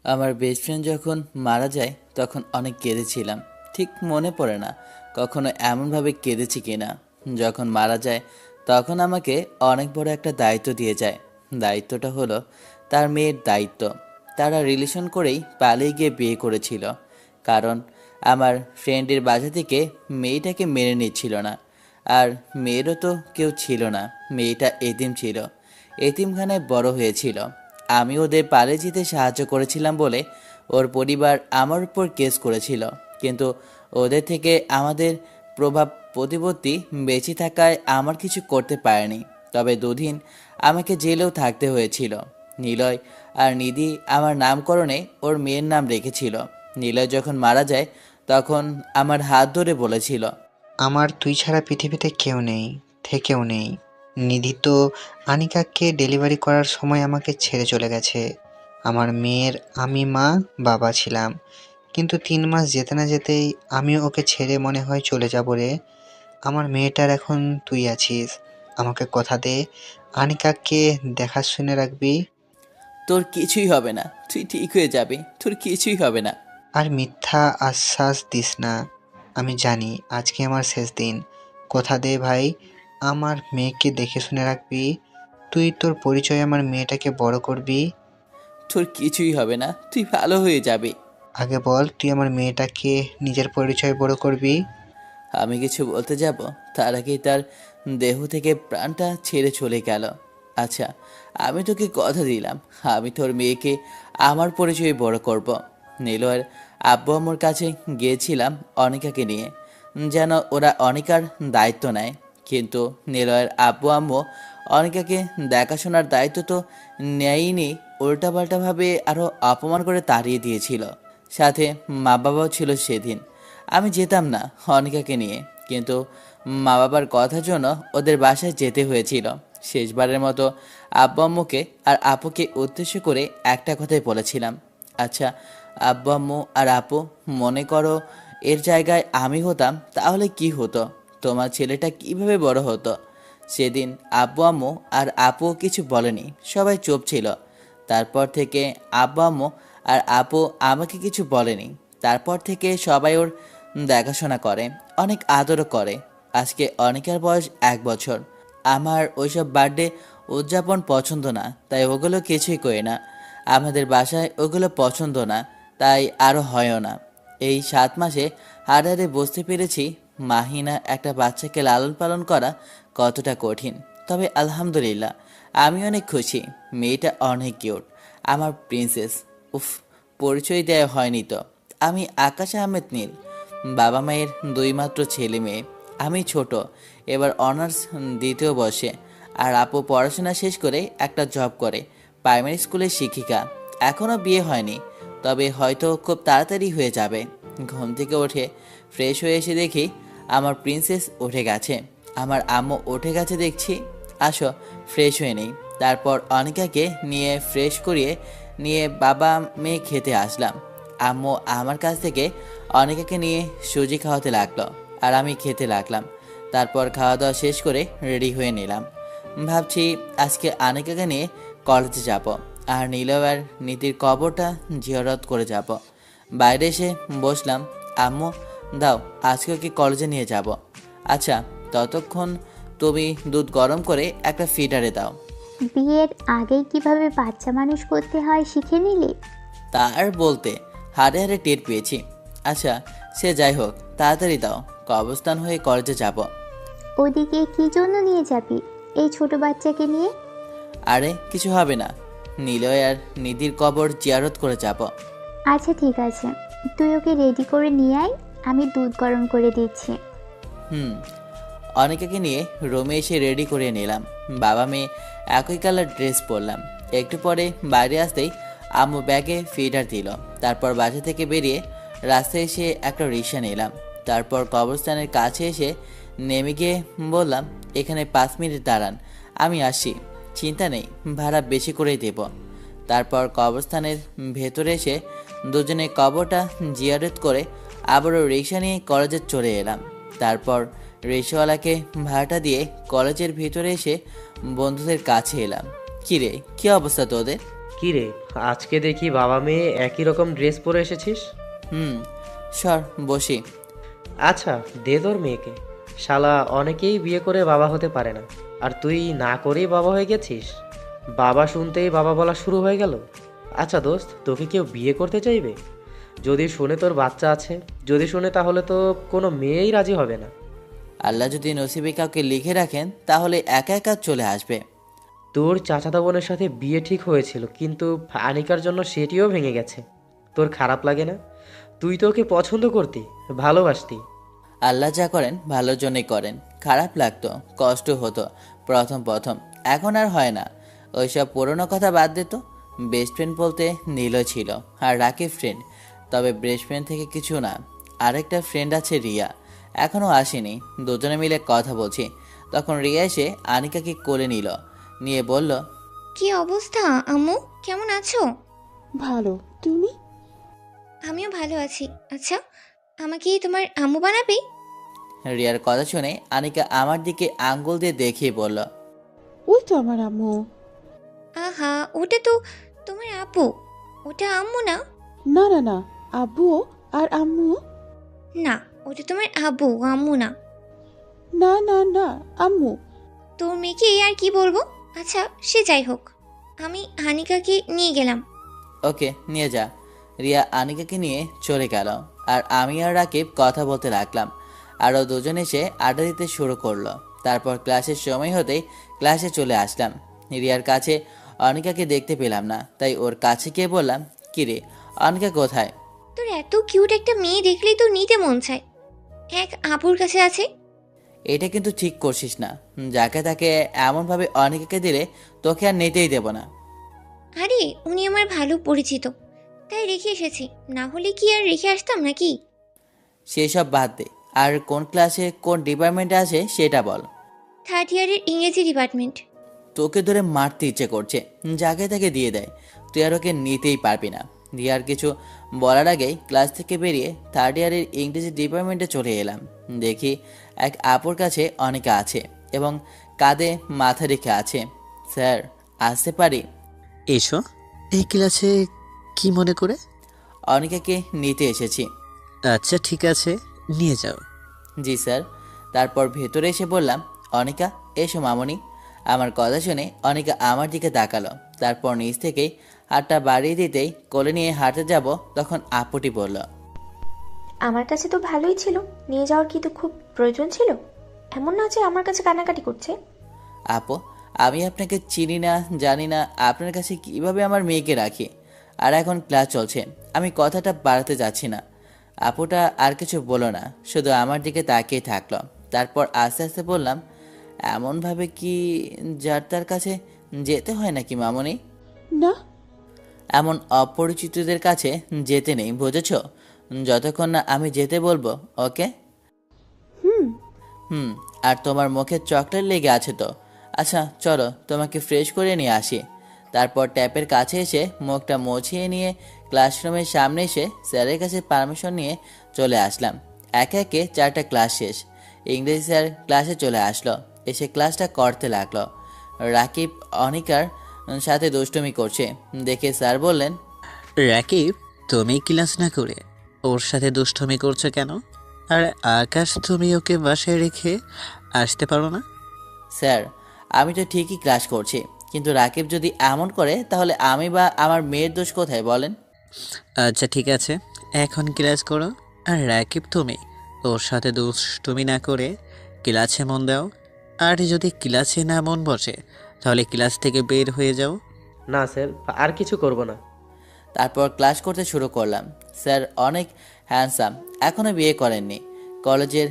আমার best friend যখন মারা যায় তখন অনেক কেঁদেছিলাম। ঠিক মনে পড়ে না কখনো এমনভাবে কেঁদেছি কিনা। যখন মারা যায় তখন আমাকে অনেক বড় একটা দায়িত্ব দিয়ে যায়। দায়িত্বটা হলো তার মেয়ের দায়িত্ব। তারা রিলেশন করেই পালিয়ে গিয়ে বিয়ে করেছিল, কারণ আমার ফ্রেন্ডের বাসা থেকে মেয়েটাকে মেনে নিচ্ছিল না। আর মেয়েরও তো কেউ ছিল না, মেয়েটা এতিম ছিল, এতিমখানায় বড় হয়েছিল। আমি ওদের পালিয়ে যেতে সাহায্য করেছিলাম বলে ওর পরিবার আমার উপর কেস করেছিল, কিন্তু ওদের থেকে আমাদের প্রভাব প্রতিপত্তি বেঁচে থাকায় আমার কিছু করতে পারেনি। তবে দুদিন আমাকে জেলেও থাকতে হয়েছিল। নিলয় আর নিধি আমার নামকরণে ওর মেয়ের নাম রেখেছিল। নিলয় যখন মারা যায় তখন আমার হাত ধরে বলেছিল, আমার তুই ছাড়া পৃথিবীতে কেউ নেই, থেকেও নেই। নিধি তো আনিকাকে ডেলিভারি করার সময় আমাকে ছেড়ে চলে গেছে। আমার মেয়ের আমি মা বাবা ছিলাম, কিন্তু 3 মাস যেতে না যেতেই আমিও ওকে ছেড়ে মনে হয় চলে যাব রে। আমার মেয়েটার এখন তুই আছিস, আমাকে কথা দে আনিকাকে দেখাশুনে রাখবি। তোর কিছুই হবে না, তুই ঠিক হয়ে যাবি, তোর কিছুই হবে না। আর মিথ্যা আশ্বাস দিস না। আমি জানি আজকে আমার শেষ দিন। কথা দে ভাই, আমার মেয়েকে দেখে শুনে রাখবি। তুই তোর পরিচয়ে আমার মেয়েটাকে বড় করবি। তোর কিছুই হবে না, তুই ভালো হয়ে যাবি। আগে বল, তুই আমার মেয়েটাকে নিজের পরিচয়ে বড় করবি। আমি কিছু বলতে যাব তার আগেই তার দেহ থেকে প্রাণটা ছেড়ে চলে গেল। আচ্ছা, আমি তোকে কথা দিলাম আমি তোর মেয়েকে আমার পরিচয়ে বড় করব। নীলয়ের আব্বু আম্মুর কাছে গিয়েছিলাম অনিকাকে নিয়ে, যেন ওরা অনিকার দায়িত্ব নেয়। কিন্তু নীলয়ের আব্বু আম্মু অনিকাকে দেখাশোনার দায়িত্ব তো নেয়নি, উল্টাপাল্টাভাবে আরও অপমান করে তাড়িয়ে দিয়েছিল। সাথে মা বাবাও ছিল সেদিন। আমি যেতাম না অনিকাকে নিয়ে, কিন্তু মা বাবার কথার জন্য ওদের বাসায় যেতে হয়েছিল। শেষবারের মতো আব্বু আম্মুকে আর আপুকে উদ্দেশ্য করে একটা কথাই বলেছিলাম, আচ্ছা আব্বু আম্মু আর আপু, মনে করো এর জায়গায় আমি হতাম তাহলে কি হতো, তোমার ছেলেটা কিভাবে বড় হতো। সেদিন আব্বু আম্মু আর আপু কিছু বলেনি, সবাই চুপ ছিল। তারপর থেকে আব্বু আম্মু আর আপু আমাকে কিছু বলেনি। তারপর থেকে সবাই ওর দেখাশোনা করে, অনেক আদরও করে। আজকে অনেকের বয়স 1 বছর। আমার ওইসব বার্থডে উদযাপন পছন্দ না, তাই ওগুলো কিছুই করি না। আমাদের বাসায় ওগুলো পছন্দ না, তাই আরও হয়ও না। এই 7 মাসে হাড়ে হাড়ে বুঝতে পেরেছি মাহিনা একটা বাচ্চাকে লালন পালন করা কতটা কঠিন। তবে আলহামদুলিল্লাহ আমি অনেক খুশি, মেয়েটা অনেক কিউট, আমার প্রিন্সেস। উফ, পরিচয় দেওয়া হয়নি তো, আমি আকাশ আহমেদ নীল। বাবা মায়ের দুই মাত্র ছেলে মেয়ে। আমি ছোট, এবার অনার্স দ্বিতীয় বর্ষে। আর আপু পড়াশোনা শেষ করে একটা জব করে, প্রাইমারি স্কুলের শিক্ষিকা। এখনও বিয়ে হয়নি, তবে হয়তো খুব তাড়াতাড়ি হয়ে যাবে। ঘুম থেকে উঠে ফ্রেশ হয়ে এসে দেখি আমার প্রিন্সেস উঠে গেছে, আমার আম্মু উঠে গেছে দেখছি। আসো ফ্রেশ হয়ে নেই। তারপর অনিকাকে নিয়ে ফ্রেশ করিয়ে নিয়ে বাবা মেয়ে খেতে আসলাম। আম্মু আমার কাছ থেকে অনিকাকে নিয়ে সুজি খাওয়াতে লাগলো, আর আমি খেতে লাগলাম। তারপর খাওয়া দাওয়া শেষ করে রেডি হয়ে নিলাম। ভাবছি আজকে আনিকাকে নিয়ে কলেজে যাব, আর নীলয় আর নীতির কবরটা জিয়ারত করে যাব। বাইরে এসে বসলাম। আম্মু, দাও আজকে কি কলেজে নিয়ে যাব। আচ্ছা, ততক্ষণ তুমি দুধ গরম করে একটা ফিডারে দাও। বিয়ের আগেই কিভাবে বাচ্চা মানুষ করতে হয় শিখে নিলি? তার বলতে হাড়ে হাড়ে টের পেয়েছি। আচ্ছা, সে যাই হোক, তাড়াতাড়ি দাও, কবরস্থান হয়ে কলেজে যাব। ওদিকে কি জন্য নিয়ে যাবি এই ছোট বাচ্চাকে নিয়ে? আরে কিছু হবে না, নিলয় আর নিধির কবর জিয়ারত করে যাব। আচ্ছা ঠিক আছে, তুই ওকে রেডি করে নিয়ে আয়, আমি দুধ গরম করে দিচ্ছি। হুম। অনেকেকে নিয়ে রুমে এসে রেডি করে নিলাম। বাবা মেয়ে একই কালার ড্রেস পরলাম। একটু পরে বাইরে আসতেই আম্মু ব্যাগে ফিডার দিল। তারপর বাসা থেকে বেরিয়ে রাস্তায় এসে একটা রিক্সা নিলাম। তারপর কবরস্থানের কাছে এসে নেমে গিয়ে বললাম, এখানে 5 মিনিট দাঁড়ান, আমি আসি। চিন্তা নেই, ভাড়া বেশি করেই দেব। তারপর কবরস্থানের ভেতরে এসে দুজনে কবরটা জিয়ারত করে আবারও রিক্সা নিয়ে কলেজে চলে এলাম। তারপর রিক্সাওয়ালাকে ভাড়াটা দিয়ে কলেজের ভিতরে এসে বন্ধুদের কাছে এলাম। কিরে, কি অবস্থা তোদের? কি রে, আজকে দেখি বাবা মেয়ে একই রকম ড্রেস পরে এসেছিস। হুম, সর বসি। আচ্ছা, দে তোর মেয়েকে। শালা অনেকেই বিয়ে করে বাবা হতে পারে না, আর তুই না করেই বাবা হয়ে গেছিস। বাবা শুনতেই বাবা বলা শুরু হয়ে গেল। আচ্ছা দোস্ত, তোকে কেউ বিয়ে করতে চাইবে? যদি শুনে তোর বাচ্চা আছে, যদি শুনে তাহলে তো কোনো মেয়েই রাজি হবে না। আল্লাহ যদি নসিবে কাউকে লিখে রাখেন তাহলে একা একা চলে আসবে। তোর চাচাতো বোনের সাথে বিয়ে ঠিক হয়েছিল, কিন্তু আনিকার জন্য সেটিও ভেঙে গেছে। তোর খারাপ লাগে না? তুই তো ওকে পছন্দ করতি, ভালোবাসতি। আল্লাহ যা করেন ভালোর জন্যই করেন। খারাপ লাগতো, কষ্ট হতো প্রথম প্রথম, এখন আর হয় না। ওইসব পুরনো কথা বাদ দিত। বেস্ট ফ্রেন্ড বলতে নীলও ছিল, আর রাকিব ফ্রেন্ড। তবে বেস্ট ফ্রেন্ড থেকে কিছু না। আরেকটা ফ্রেন্ড আছে রিয়া, এখনও আসেনি। দুজনে মিলে কথা বলছি, তখন রিয়া এসে আনিকাকে কোলে নিয়ে বলল, কি অবস্থা আম্মু, কেমন আছো? ভালো। তুমি? আমিও ভালো আছি। আচ্ছা, আমাকে তোমার আম্মু বানাবে? রিয়ার কথা শুনে আনিকা আমার দিকে আঙ্গুল দিয়ে দেখিয়ে বলল, ওই তো আমার আম্মু। আহা, ওটা তো তোমার আপু, ওটা আম্মু না। না না না, আব্বুও আর আম্মু। না, ওটা তোমার আব্বু, আম্মু না। না না না, আম্মু। তোর মেয়েকে আর কি বলবো। আচ্ছা, সে যাই হোক, আমি হানিকাকে নিয়ে গেলাম। ওকে নিয়ে যা। রিয়া আনিকাকে নিয়ে চলে গেল, আর আমি আর রাকিব কথা বলতে লাগলাম। আরও দুজন এসে আড্ডা দিতে শুরু করলো। তারপর ক্লাসের সময় হতেই ক্লাসে চলে আসলাম। রিয়ার কাছে অনিকাকে দেখতে পেলাম না, তাই ওর কাছে গিয়ে বললাম, কিরে অনিকা কোথায়? তোর এত কিউট একটা মেয়ে দেখলেই তো নিতে মন চায়। এক আপুর কাছে আছে। এটা কিন্তু ঠিক করছিস না। যাকে তাকে এমনভাবে অনিকাকে দিলে তোকে আর নিতেই দেব না। আরে, উনি আমার ভালো পরিচিত, তাই রেখে এসেছি। না হলে কি আর রেখে আসতাম নাকি? সেসব বাদ দে, আর কোন ক্লাসে কোন ডিপার্টমেন্টে আছে সেটা বল। থার্ড ইয়ারের ইংরেজি ডিপার্টমেন্ট। তোকে ধরে মারতে ইচ্ছে করছে, যাকে তাকে দিয়ে দেয়। তুই আর ওকে নিতেই পারবি না। রিয়ার কিছু বলার আগেই ক্লাস থেকে বেরিয়ে থার্ড ইয়ারের ইংরেজি ডিপার্টমেন্টে চলে এলাম। দেখি এক আপুর কাছে অনেকে আছে এবং কাঁধে মাথা রেখে আছে। স্যার, আসতে পারি? এসো। এই ক্লাসে কি মনে করে? অনিকাকে নিতে এসেছি। আচ্ছা ঠিক আছে, নিয়ে যাও। জি স্যার। তারপর ভেতরে এসে বললাম, অনিকা এসো মামনি। আমার কথা শুনে অনিকা আমার দিকে তাকালো। তারপর নিচ থেকেই হাতটা বাড়িয়ে দিতেই কোলে নিয়ে হাঁটতে যাব, তখন আপুটি বলল, আমার কাছে তো ভালোই ছিল, নিয়ে যাওয়ার কি তো খুব প্রয়োজন ছিল? এমন না যে আমার কাছে কান্নাকাটি করছে। আপু, আমি আপনাকে চিনি না জানি না, আপনার কাছে কিভাবে আমার মেয়েকে রাখি? আর এখন ক্লাস চলছে, আমি কথাটা বাড়াতে যাচ্ছি না। আপুটা আর কিছু বলো না, শুধু আমার দিকে তাকিয়ে থাকলো। তারপর আস্তে আস্তে বললাম, এমনভাবে কি যার তার কাছে যেতে হয় নাকি মামনি? না। এমন অপরিচিতদের কাছে যেতে নেই, বুঝেছ? যতক্ষণ না আমি যেতে বলবো, ওকে? হুম। হুম। আর তোমার মুখে চকলেট লেগে আছে তো। আচ্ছা চলো, তোমাকে ফ্রেশ করে নিয়ে আসি। তারপর ট্যাপের কাছে এসে মুখটা মুছিয়ে নিয়ে ক্লাসরুমের সামনে এসে স্যারের কাছে পারমিশন নিয়ে চলে আসলাম। একে একে 4টা ক্লাস শেষ। ইংরেজি স্যার ক্লাসে চলে আসলো, এসে ক্লাসটা করতে লাগলো। রাকিব অনিকার সাথে দুষ্টুমি করছে দেখে স্যার বললেন, রাকিব, তুমি ক্লাস না করে ওর সাথে দুষ্টমি করছো কেন? আর আকাশ, তুমি ওকে বাসায় রেখে আসতে পারো না? স্যার, আমি তো ঠিকই ক্লাস করছি, কিন্তু রাকিব যদি এমন করে তাহলে আমি বা আমার মেয়ের দোষ কোথায় বলেন? আচ্ছা ঠিক আছে, এখন ক্লাস করো। আর রাকিব, তুমি ওর সাথে দুষ্টুমি না করে ক্লাসে মন দাও। আর যদি ক্লাসে না মন বসে তাহলে ক্লাস থেকে বের হয়ে যাও। না স্যার, আর কিছু করব না। তারপর ক্লাস করতে শুরু করলাম। স্যার অনেক হ্যান্ডসাম, এখনও বিয়ে করেননি। কলেজের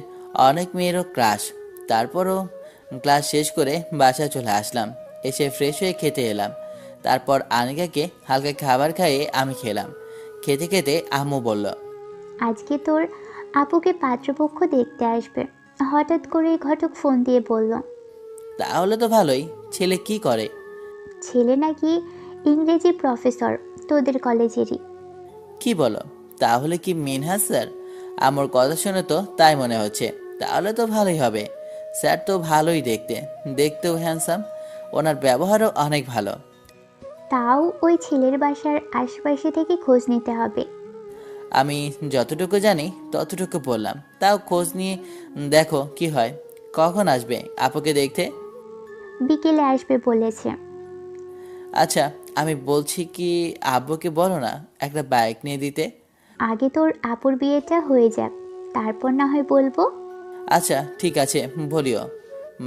অনেক মেয়েরও ক্রাশ। তারপরও ক্লাস শেষ করে বাসায় চলে আসলাম। এসে ফ্রেশ হয়ে খেতে এলাম। তারপর আনিকাকে হালকা খাবার খাইয়ে আমি খেলাম। খেতে খেতে আম্মু বলল, আজকে তোর আপুকে পাত্রপক্ষ দেখতে আসবে। হঠাৎ করে ঘটক ফোন দিয়ে বলল, তাহলে তো ভালোই। ছেলে কি করে? ছেলে নাকি ইংরেজি প্রফেসর তোদের কলেজেরই। কি বলো? তাহলে কি মিনহাজ স্যার? আমার কথা শুনে তো তাই মনে হচ্ছে। তাহলে তো ভালোই হবে। স্যার তো ভালোই দেখতে, দেখতেও হ্যান্ডসাম। ওনার ব্যবহারও অনেক ভালো। তাও ওই ছেলের বাসার আশেপাশে থেকে খোঁজ নিতে হবে। আমি যতটুকু জানি ততটুকু বললাম, তাও খোঁজ নিয়ে দেখো কি হয়। কখন আসবে আপুকে দেখতে? বিকেলে আসবে বলেছে। আচ্ছা, আমি বলছি কি, আব্বুকে বলো না একটা বাইক নিয়ে দিতে। আগে তোর আপুর বিয়েটা হয়ে যাক, তারপর না হয় বলবো। আচ্ছা ঠিক আছে, বলিও।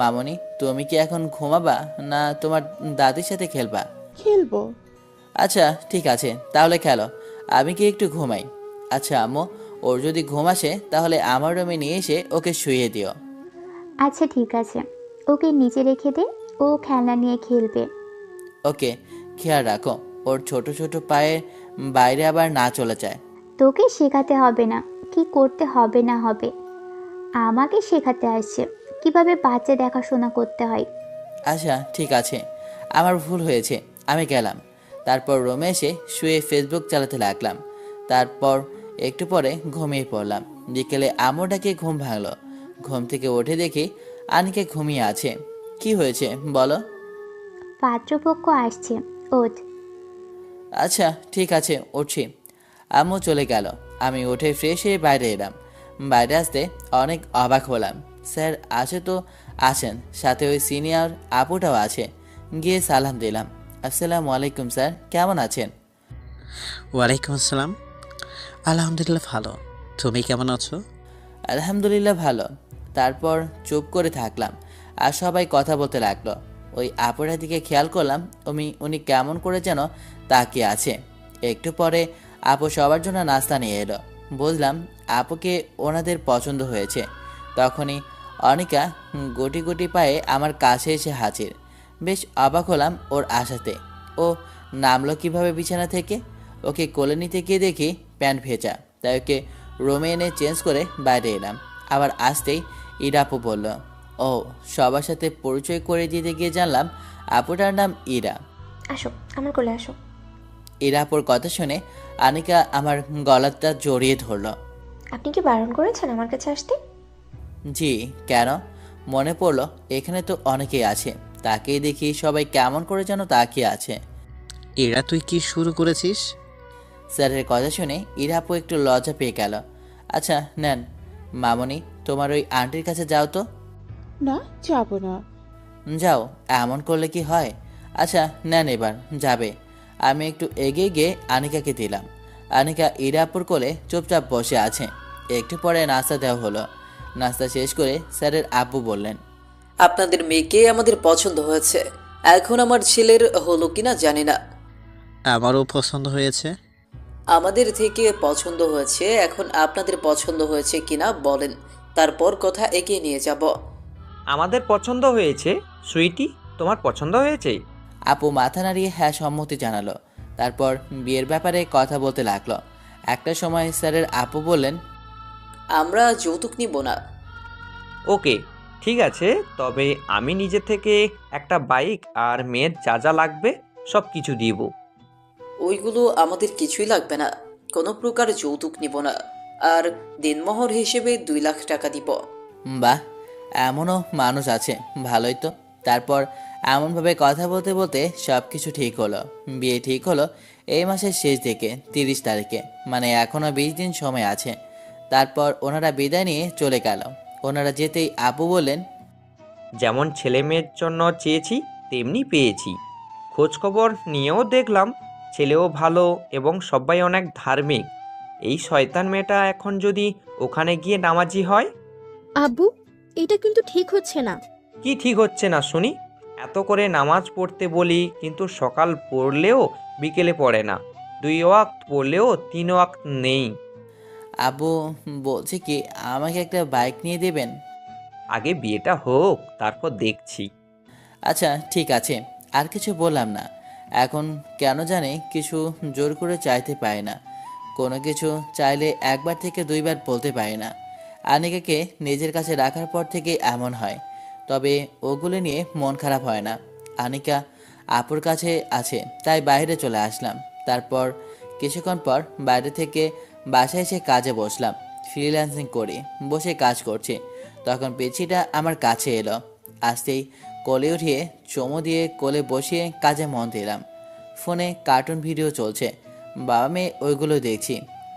মামনি, তুমি কি এখন ঘুমাবা না তোমার দাদির সাথে খেলবা? খেলবো। আচ্ছা ঠিক আছে, তাহলে খেলো, আমি কি একটু ঘুমাই। আচ্ছা আম্মু, ওর যদি ঘুম আসে তাহলে আমার রুমে নিয়ে এসে ওকে শুইয়ে দিও। আচ্ছা ঠিক আছে, ওকে নিচে রেখে দে, ও খেলনা নিয়ে খেলবে। ওকে, খেয়াল রাখো ওর ছোট ছোট পায়ে বাইরে আবার না চলে যায়। তোকে শেখাতে হবে না কি করতে হবে না হবে, আমাকে শেখাতে আসছে কিভাবে বাচ্চা দেখাশোনা করতে হয়। আচ্ছা ঠিক আছে, আমার ভুল হয়েছে, আমি গেলাম। তারপর রুমে এসে শুয়ে ফেসবুক চালাতে লাগলাম। তারপর একটু পরে ঘুমিয়ে পড়লাম। বিকেলে আম্মু ডাকে ঘুম ভাঙলো। ঘুম থেকে উঠে দেখি আনিকে ঘুমিয়ে আছে। কি হয়েছে বলো? পাত্রপক্ষ আসছে, ওঠ। আচ্ছা ঠিক আছে, উঠছি। আম্মু চলে গেল। আমি উঠে ফ্রেশ হয়ে বাইরে এলাম। বাইরে আসতে অনেক অবাক হলাম। স্যার আছে তো আছেন, সাথে ওই সিনিয়র আপুটাও আছে। গিয়ে সালাম দিলাম। আসসালামু আলাইকুম স্যার, কেমন আছেন? ওয়ালাইকুম আসসালাম। আলহামদুলিল্লাহ ভালো। তুমি কেমন আছো? আলহামদুলিল্লাহ ভালো। তারপর চুপ করে থাকলাম আর সবাই কথা বলতে লাগলো। ওই আপুটার দিকে খেয়াল করলাম, উনি কেমন করে যেন তাকিয়ে আছে। একটু পরে আপু সবার জন্য নাস্তা নিয়ে এলো। বুঝলাম আপুকে ওনাদের পছন্দ হয়েছে। তখনই অনিকা গুটি গুটি পায়ে আমার কাছে এসে হাজির। বেশ অবাক হলাম ওর আশাতে। ও নামলো কিভাবে বিছানা থেকে? ওকে কোলে নিতে গিয়ে দেখি প্যান্ট ভেজা, তাই ওকে রুমে এনে চেঞ্জ করে বাইরে এলাম। আবার আসতেই ইরাপু বলল, ও সবার সাথে পরিচয় করে দিতে গিয়ে জানলাম আপুটার নাম ইরা। আসো, আমার কোলে আসো। ইরাপুর কথা শুনে আনিকা আমার গলাটা জড়িয়ে ধরলো। আপনি কি বারণ করেছেন আমার কাছে আসতে? জি, কেন? মনে পড়লো এখানে তো অনেকেই আছে, তাকেই দেখি সবাই কেমন করে যেন তাকিয়ে আছে। এরা তুই কি শুরু করেছিস? স্যারের কথা শুনে ইরাপু একটু লজ্জা পেয়ে গেল। আচ্ছা নেন, মামনি তোমার ওই আন্টির কাছে যাও তো। না, যাবো না। যাও, এমন করলে কি হয়? আচ্ছা নেন, এবার যাবে। আমি একটু এগিয়ে গিয়ে আনিকাকে দিলাম। আনিকা ইরাপুর কোলে চুপচাপ বসে আছে। একটু পরে নাস্তা দেওয়া হলো। নাস্তা শেষ করে স্যারের আব্বু বললেন, আপনাদের মেয়েকে আমাদের পছন্দ হয়েছে। এখন আমার ছেলের হলো কিনা জানি না, আমারও পছন্দ হয়েছে। আমাদের থেকে পছন্দ হয়েছে, এখন আপনাদের পছন্দ হয়েছে কিনা বলেন, তারপর কথা এগিয়ে নিয়ে যাব। আমাদের পছন্দ হয়েছে। সুইটি, তোমার পছন্দ হয়েছে? আপু মাথা নাড়িয়ে হ্যাঁ সম্মতি জানালো। তারপর বিয়ের ব্যাপারে কথা বলতে লাগলো। একটা সময় স্যারের আপু বললেন, আমরা যৌতুক নিব না। ওকে, ঠিক আছে, তবে আমি নিজে থেকে একটা বাইক আর মেয়ের যা যা লাগবে সব কিছু দিব। ওইগুলো আমাদের কিছুই লাগবে না, কোনো প্রকার যৌতুক নিব না, আর দিনমোহর হিসেবে 2 লাখ টাকা দিব। বাহ, এমনও মানুষ আছে, ভালোই তো। তারপর এমনভাবে কথা বলতে বলতে সব কিছু ঠিক হলো। বিয়ে ঠিক হলো এই মাসের শেষ দিকে, 30 তারিখে, মানে এখনও 20 দিন সময় আছে। তারপর ওনারা বিদায় নিয়ে চলে গেল। ওনারা যেতেই আপু বললেন, যেমন ছেলে মেয়ের জন্য চেয়েছি তেমনি পেয়েছি। খোঁজ খবর নিয়েও দেখলাম ছেলেও ভালো এবং সবাই অনেক ধার্মিক। এই শয়তান মেয়েটা এখন যদি ওখানে গিয়ে নামাজি হয়। আব্বু, এটা কিন্তু ঠিক হচ্ছে না। কি ঠিক হচ্ছে না শুনি? এত করে নামাজ পড়তে বলি, কিন্তু সকাল পড়লেও বিকেলে পড়ে না, 2 ওয়াক্ত পড়লেও 3 ওয়াক্ত নেই। আবু বলছে কি আমাকে একটা বাইক নিয়ে দেবেন? আগে বিয়েটা হোক, তারপর দেখছি। আচ্ছা ঠিক আছে, আর কিছু বললাম না। এখন কেন জানি কিছু জোর করে চাইতে পারি না। কোনো কিছু চাইলে একবার থেকে 2বার বলতে পারি না। আনিকাকে নিজের কাছে রাখার পর থেকে এমন হয়। তবে ওগুলো নিয়ে মন খারাপ হয় না। আনিকা আপুর কাছে আছে তাই বাইরে চলে আসলাম। তারপর কিছুক্ষণ পর বাইরে থেকে বাসায় এসে কাজে বসলাম। ফ্রিল্যান্সিং করি, বসে কাজ করছি। তখন পেছিটা আমার কাছে এলো। আসতেই কোলে উঠিয়ে চুমু দিয়ে কোলে বসিয়ে কাজে মন দিলাম। ফোনে কার্টুন ভিডিও চলছে। বাবা মেয়ে ওইগুলো দেখছি।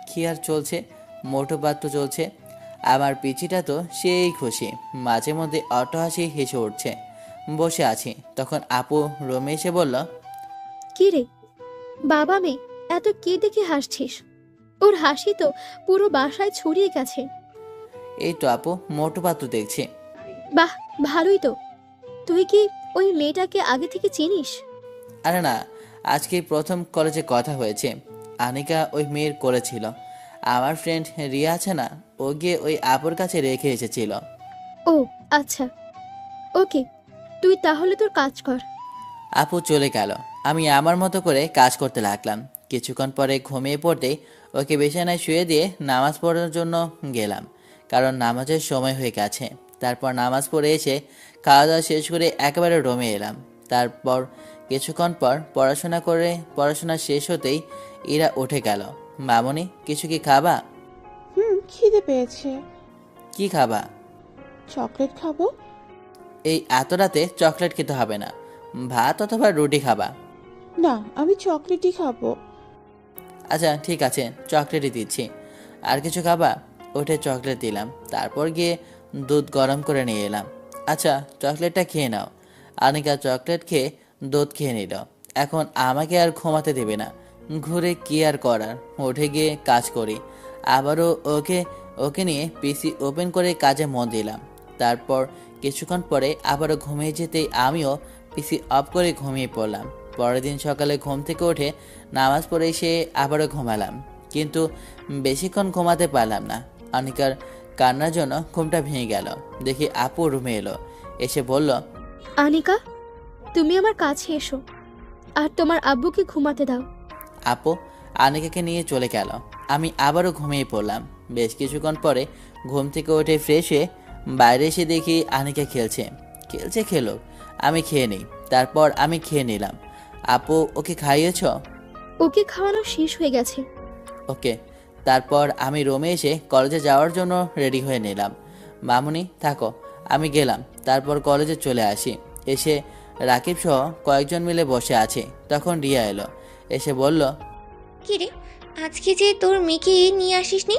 কি আর চলছে, মোটো পাত্র চলছে। আমার পিচিটা তো সেই খুশি, মাঝে মধ্যে অট্টহাসি হেসে উঠছে। বসে আছি, তখন আপু রুমে এসে বলল, কি রে বাবা মেয়ে এত কি দেখে হাসছিস? ওর হাসি তো পুরো বাসায় ছড়িয়ে গেছে। এই তো আপু, মোটো পাত্র দেখছি। বাহ, ভালোই তো। তুই কি ওই মেয়েটাকে আগে থেকে চিনিস? আরে না, আজকে প্রথম কলেজে কথা হয়েছে। আনিকা ওই মেয়ের করেছিল। আমার ফ্রেন্ড রিয়া আছে না, ও গিয়ে ওই আপুর কাছে রেখে এসেছিল। ও আচ্ছা, ওকে, তুই তাহলে তোর কাজ কর। আপু চলে গেল। আমি আমার মতো করে কাজ করতে লাগলাম। কিছুক্ষণ পরে ঘুমিয়ে পড়তেই ওকে বিছানায় শুয়ে দিয়ে নামাজ পড়ার জন্য গেলাম, কারণ নামাজের সময় হয়ে গেছে। তারপর নামাজ পড়ে এসে খাওয়া দাওয়া শেষ করে একেবারে রুমে এলাম। তারপর কিছুক্ষণ পর পড়াশোনা শেষ হতেই ইরা উঠে গেল। মামনি, কিছু কি খাবা? খিদে পেয়েছে। কি খাবা? চকলেট খাবো। এই এত রাতে চকলেট খেতে হবে না, ভাত অথবা রুটি খাবা। না, আমি চকলেটই খাবো। আচ্ছা ঠিক আছে, চকলেটই দিচ্ছি। আর কিছু খাবা? ওঠে চকলেট দিলাম। তারপর গিয়ে দুধ গরম করে নিয়ে এলাম। আচ্ছা চকলেটটা খেয়ে নাও। আনিকা চকলেট খেয়ে দুধ খেয়ে নিল। এখন আমাকে আর ঘুমাতে দেবে না। ঘুরে কি আর করার, উঠে গিয়ে কাজ করি। আবারও ওকে নিয়ে পিসি ওপেন করে কাজে মন দিলাম। তারপর কিছুক্ষণ পরে আবারও ঘুমিয়ে যেতেই আমিও পিসি অফ করে ঘুমিয়ে পড়লাম। পরের দিন সকালে ঘুম থেকে উঠে নামাজ পড়ে এসে আবারও ঘুমালাম, কিন্তু বেশিক্ষণ ঘুমাতে পারলাম না। অনিকার কান্নার জন্য ঘুমটা ভেঙে গেল। দেখি আপু রুমে এলো, এসে বলল, আনিকা, তুমি আমার কাছে এসো আর তোমার আব্বুকে ঘুমাতে দাও। আপু আনিকাকে নিয়ে চলে গেল। আমি আবারও ঘুমিয়ে পড়লাম। বেশ কিছুক্ষণ পরে ঘুম থেকে উঠে ফ্রেশ হয়ে বাইরে এসে দেখি আনিকা খেলো, আমি খেয়ে নিই। তারপর আমি খেয়ে নিলাম। আপু ওকে খাইয়েছ? ওকে খাওয়ানো শেষ হয়ে গেছে। ওকে। তারপর আমি রুমে এসে কলেজে যাওয়ার জন্য রেডি হয়ে নিলাম। মামুনি থাকো, আমি গেলাম। তারপর কলেজে চলে আসি। এসে রাকিব সহ কয়েকজন মিলে বসে আছে। তখন রিয়া এলো, এসে বলল, কি রে, আজকে যে তোর মেয়েকে নিয়ে আসিসনি?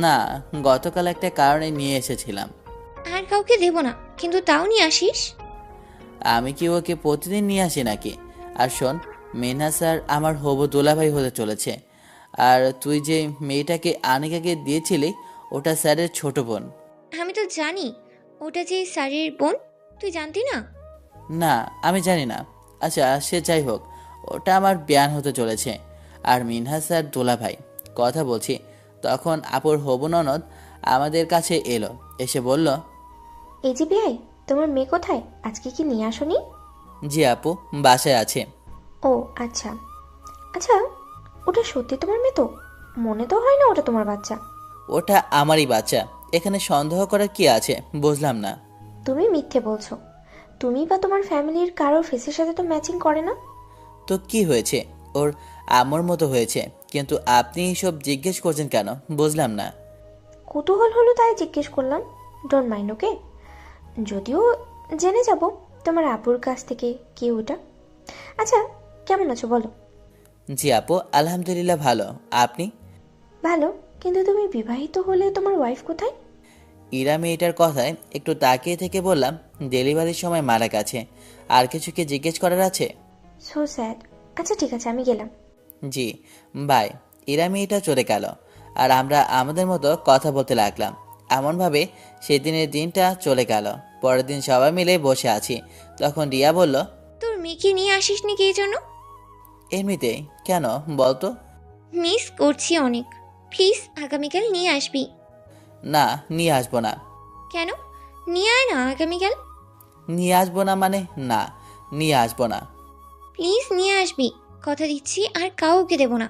না, গতকাল একটা কারণে নিয়ে এসেছিলাম। আর কাউকে দেব না, কিন্তু তাও নিয়ে আসিস? আমি কি ওকে প্রতিদিন নিয়ে আসি নাকি? আর শোন, মেনহা স্যার আমার হবু দুলাভাই হতে চলেছে। আর তুই যে মেয়েটাকে আনিকাকে দিয়েছিলি, ওটা স্যারের ছোট বোন। আমি তো জানি ওটা যে স্যারের বোন, তুই জানতি না? না, আমি জানি না। আচ্ছা সে যাই হোক, ওটা আমার বিয়ান হতে চলেছে। আর মিনহা স্যার দুলাভাই কথা বলছি। তখন আপুর হবু ননদ আমাদের কাছে এলো, এসে বলল, এই যে ভাই, তোমার মেয়ে কোথায়? আজকে কি নিয়ে আসোনি? জি আপু, বাসায় আছে। ও আচ্ছা আচ্ছা, ওটা সত্যি তোমার মেয়ে তো? মনে তো হয় না ওটা তোমার বাচ্চা। ওটা আমারই বাচ্চা, এখানে সন্দেহ করার কি আছে? বুঝলাম না। তুমি মিথ্যে বলছো। তুমি বা তোমার ফ্যামিলির কারোর ফেসের সাথে তো ম্যাচিং করে না। তো কি হয়েছে? ওর আমার মতো হয়েছে, কিন্তু আপনি সব জিজ্ঞেস করছেন কেন? বুঝলাম না। কৌতূহল হলো তাই জিজ্ঞেস করলাম। ডোন্ট মাইন্ড, ওকে? যদিও জেনে যাব তোমার আপুর কাছ থেকে কে ওটা। আচ্ছা, কেমন আছো বলো? জি আপু, আলহামদুলিল্লাহ ভালো। আপনি? ভালো, কিন্তু তুমি বিবাহিত হলে তোমার ওয়াইফ কোথায়? ইরা মেয়েটার কথায় একটু তাকিয়ে থেকে বললাম, ডেলিভারির সময় মারা গেছে। আর কিছু কি জিজ্ঞেস করার আছে? So sad. আচ্ছা ঠিক আছে, আমি গেলাম। জি বাই। ইরা মেয়েটা চলে গেল, আর আমরা আমাদের মতো কথা বলতে লাগলাম। এমনভাবে সেদিনের দিনটা চলে গেল। পরের দিন সবাই মিলে বসে আছি। তখন রিয়া বলল, তোর মেয়েকে নিয়ে আসিসনি কে জন্য? এমনিতে। কেন বলতো? মিস করছি অনেক, প্লিজ আগামীকাল নিয়ে আসবি। না, নিয়ে আসবো না। কেন? নিয়ে আয় না আগামীকাল। নিয়ে আসবো না মানে? না, নিয়ে আসবো না। প্লিজ নিয়ে আসবি, কথা দিচ্ছি, আর কাউকে দেব না।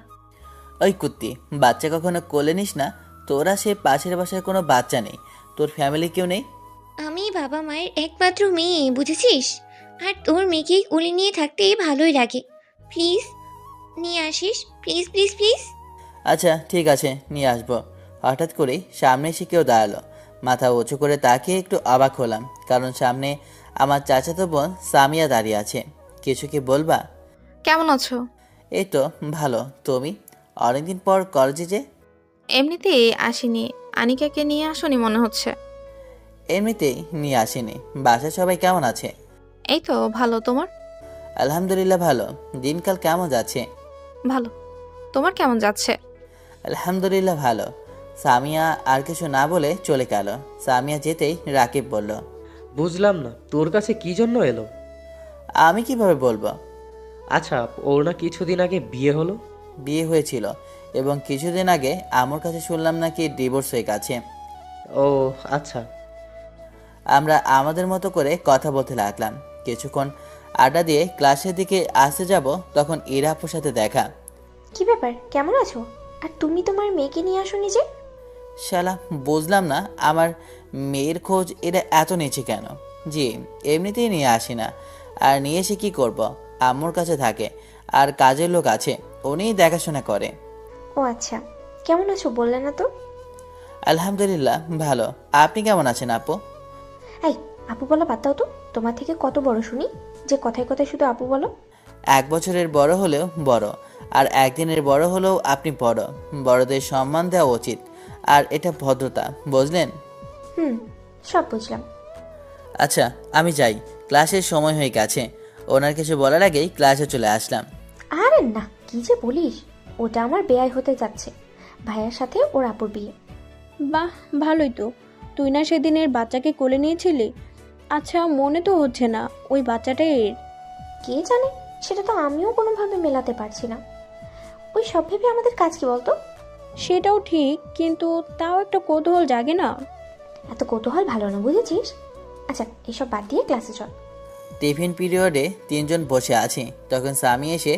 ওই কুত্তি, বাচ্চা কখনো কোলে নিস না। তোরা সে পাশের বাসায় কোনো বাচ্চা নেই, তোর ফ্যামিলি কেউ নেই। আমি বাবা মায়ের একমাত্র মেয়ে, বুঝেছিস? আর তোর মেয়েকে কোলে নিয়ে থাকতে ভালোই লাগে। প্লিজ নিয়ে আসিস, প্লিজ প্লিজ প্লিজ। আচ্ছা ঠিক আছে, নিয়ে আসবো। হঠাৎ করেই সামনে এসে কেউ দাঁড়ালো। মাথা উঁচু করে তাকিয়ে একটু অবাক হলাম, কারণ সামনে আমার চাচাতো বোন সামিয়া দাঁড়িয়ে আছে। কিছু কি বলবা? কেমন আছো? এই তো ভালো। তুমি? অনেকদিন পর কলেজে যে? এমনিতেই আসিনি। আনিকাকে নিয়ে আসোনি মনে হচ্ছে। এমনিতেই নিয়ে আসিনি। বাসায় সবাই কেমন আছে? এই তো ভালো। তোমার? আলহামদুলিল্লাহ ভালো। দিনকাল কেমন যাচ্ছে? ভালো। তোমার কেমন যাচ্ছে? আলহামদুলিল্লাহ ভালো। সামিয়া আর কিছু না বলে চলে গেল। সামিয়া যেতেই রাকিব বলল, বুঝলাম না তোর কাছে কি জন্য এলো? আমি কিভাবে বলবো? আচ্ছা, ওর না কিছুদিন আগে বিয়ে হলো? বিয়ে হয়েছিল এবং কিছুদিন আগে আমার কাছে শুনলাম নাকি ডিভোর্স হয়ে গেছে। ও আচ্ছা। আমরা আমাদের মতো করে কথা বলতে লাগলাম। কিছুক্ষণ আড্ডা দিয়ে ক্লাসের দিকে আসতে যাব, তখন ইরা আপুর সাথে দেখা। কি ব্যাপার, কেমন আছো? আর তুমি তোমার মেয়েকে নিয়ে আসোনি যে? শালা, বুঝলাম না আমার মেয়ের খোঁজ এরা এত নিচে কেন। জি, এমনিতেই নিয়ে আসি না। আর নিয়ে এসে কী করব? আম্মুর কাছে থাকে আর কাজের লোক আছে, উনিই দেখাশোনা করে। ও আচ্ছা, কেমন আছো বললে না তো? আলহামদুলিল্লাহ ভালো। আপনি কেমন আছেন আপু? এই, আপু বলা বাদ দাও তো। তোমার থেকে কত বড় শুনি যে কথায় কথায় শুধু আপু বলো? 1 বছরের বড় হলেও বড়, আর একদিনের বড় হলেও আপনি বড়। বড়দের সম্মান দেওয়া উচিত, আর এটা ভদ্রতা, বুঝলেন? সব বুঝলাম। আচ্ছা, আমি যাই, ক্লাসের সময় হয়ে গেছে। ওনার কিছু বলার আগেই ক্লাসে চলে আসলাম। আরে না, কি যে বলিস, ওটা আমার বেয়াই হতে যাচ্ছে। ভাইয়ার সাথে ওর আপুর বিয়ে। বাহ, ভালোই তো। তুই না সেদিনের বাচ্চাকে কোলে নিয়েছিলি? আচ্ছা, মনে তো হচ্ছে না ওই বাচ্চাটা এর। কে জানে, সেটা তো আমিও কোনোভাবে মেলাতে পারছি না। ওই সব ভেবে আমাদের কাজ কি বলতো? সেটাও ঠিক, কিন্তু তাও একটা কৌতূহল জাগে না? এত কৌতূহল ভালো না, বুঝেছিস? আচ্ছা, এসব বাদ দিয়ে ক্লাসে চল। টিফিন পিরিয়ডে 3 জন বসে আছি, তখন স্বামী এসে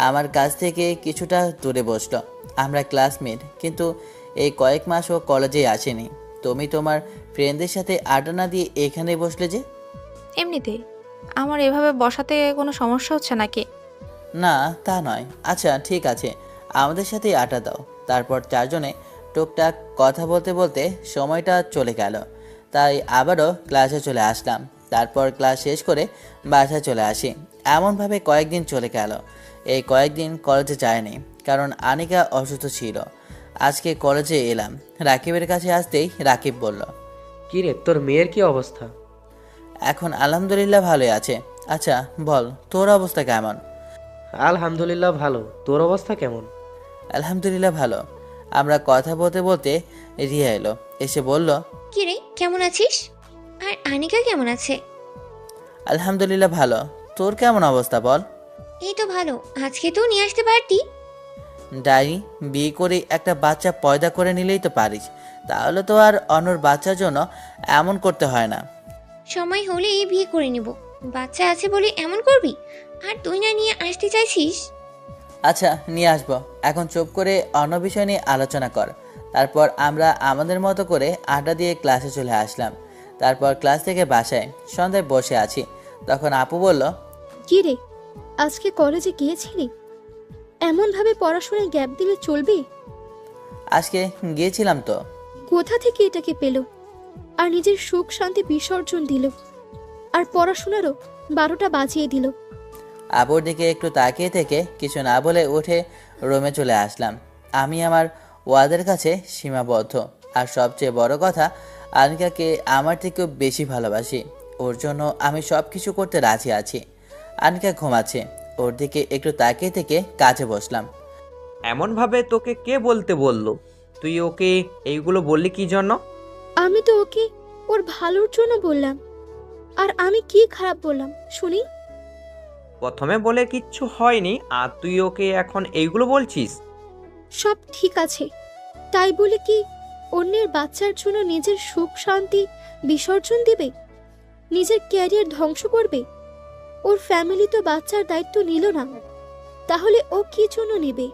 আমার কাছ থেকে কিছুটা দূরে বসলো। আমরা ক্লাসমেট, কিন্তু এই কয়েক মাস ও কলেজে আসেনি। তুমি তোমার ফ্রেন্ডদের সাথে আড্ডা না দিয়ে এখানে বসলে যে? এমনিতেই। আমার এভাবে বসাতে কোনো সমস্যা হচ্ছে নাকি? না, তা নয়। আচ্ছা ঠিক আছে, আমাদের সাথেই আড্ডা দাও। তারপর 4 জনে টুকটাক কথা বলতে বলতে সময়টা চলে গেল। তাই আবারও ক্লাসে চলে আসলাম। তারপর ক্লাস শেষ করে বাসায় চলে আসি। এমনভাবে কয়েকদিন চলে গেল। এই কয়েকদিন কলেজে যায়নি, কারণ আনিকা অসুস্থ ছিল। আজকে কলেজে এলাম। রাকিবের কাছে আসতেই রাকিব বলল, কি রে, তোর মেয়ের কি অবস্থা? এখন আলহামদুলিল্লাহ ভালোই আছে। আচ্ছা বল, তোর অবস্থা কেমন? আলহামদুলিল্লাহ ভালো। তোর অবস্থা কেমন? আলহামদুলিল্লাহ ভালো। আমরা কথা বলতে বলতে রিয়া এলো, এসে বলল, কি রে, কেমন আছিস? আর আনিকা কেমন আছে? আলহামদুলিল্লাহ ভালো। তোর কেমন অবস্থা বল? এই তো ভালো। আজকে তো নিয়ে আসতে পারতি। ডাইনি, বিয়ে করে একটা বাচ্চা পয়দা করে নিলেই তো পারিস। তাহলে তো আর অন্যর বাচ্চার জন্য এমন করতে হয় না। সময় হলেই বিয়ে করে নিব। বাচ্চা আছে বলে এমন করবি? আর তুই না নিয়ে আসতে চাইছিস? আচ্ছা নিয়ে আসবো, এখন চুপ করে অন্য বিষয় নিয়ে আলোচনা কর। তারপর আমরা আমাদের মতো করে আড্ডা দিয়ে ক্লাসে চলে আসলাম। তারপর ক্লাস থেকে বাসায় সন্ধ্যায় বসে আছি, তখন আপু বলল, কি রে, আজকে কলেজে গিয়েছিলি? এমনভাবে পড়াশোনায় গ্যাপ দিলে চলবে? আজকে গিয়েছিলাম তো। কোথা থেকে এটাকে পেল? আর নিজের সুখ শান্তি বিসর্জন দিল, আর পড়াশোনারও 12টা বাজিয়ে দিল। আপুর দিকে একটু তাকিয়ে থেকে কিছু না বলে উঠে রুমে চলে আসলাম। আমি আমার ওয়াদের কাছে সীমাবদ্ধ, আর সবচেয়ে বড় কথা, আনিকাকে আমার থেকেও বেশি ভালোবাসি। ওর জন্য আমি সব কিছু করতে রাজি আছি। আনিকা ঘুমাচ্ছে, ওর দিকে একটু তাকিয়ে থেকে কাজে বসলাম। এমনভাবে তোকে কে বলতে বললো? তুই ওকে এইগুলো বললি কি জন্য? আমি তো ওকে ওর ভালোর জন্য বললাম। আর আমি কি খারাপ বললাম শুনি? প্রথমে বলে কিচ্ছু হয়নি, আর তুই ওকে এখন এইগুলো বলছিস? সব ঠিক আছে, তাই বলে কি অন্যের বাচ্চার জন্য নিজের সুখ শান্তি বিসর্জন দিবে? নিজের ক্যারিয়ার ধ্বংস করবে? ওর ফ্যামিলি তো বাচ্চার দায়িত্ব নিল না, তাহলে ও কি জন্য নেবে?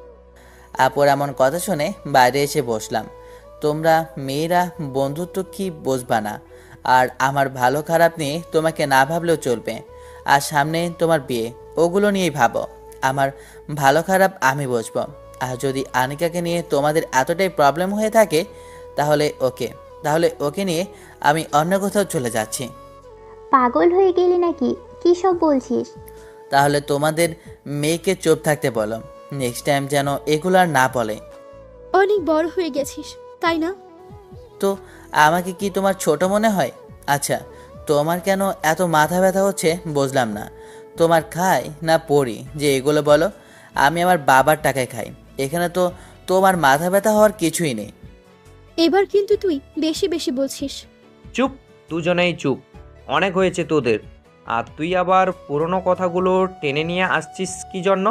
আপুর এমন কথা শুনে বাইরে এসে বসলাম। তোমরা মেয়েরা বন্ধুত্ব কি বুঝবা না? আর আমার ভালো খারাপ নিয়ে তোমাকে না ভাবলেও চলবে। আর সামনে তোমার বিয়ে, ওগুলো নিয়েই ভাবো। আমার ভালো খারাপ আমি বুঝবো। আর যদি আনিকাকে নিয়ে তোমাদের এতটাই প্রবলেম হয়ে থাকে, তাহলে ওকে নিয়ে আমি অন্য কোথাও চলে যাচ্ছি। পাগল হয়ে গেলি নাকি? কি সব বলছিস? তাহলে তোমাদের মেয়েকে চুপ থাকতে বলো। নেক্সট টাইম যেন এগুলো আর না বলে। অনেক বড় হয়ে গেছিস তাই না? তো আমাকে কি তোমার ছোট মনে হয়? আচ্ছা, তোমার কেন এত মাথা ব্যথা হচ্ছে বুঝলাম না। তোমার খাই না পড়ি যে এগুলো বলো? আমি আমার বাবার টাকায় খাই, এখানে তো তোমার মাথা ব্যথা হওয়ার কিছুই নেই। এবার কিন্তু তুই বেশি বেশি বলছিস। চুপ, দুজনেই চুপ। অনেক হয়েছে তোদের। আর তুই আবার পুরনো কথাগুলো টেনে নিয়ে আসছিস কি জন্য?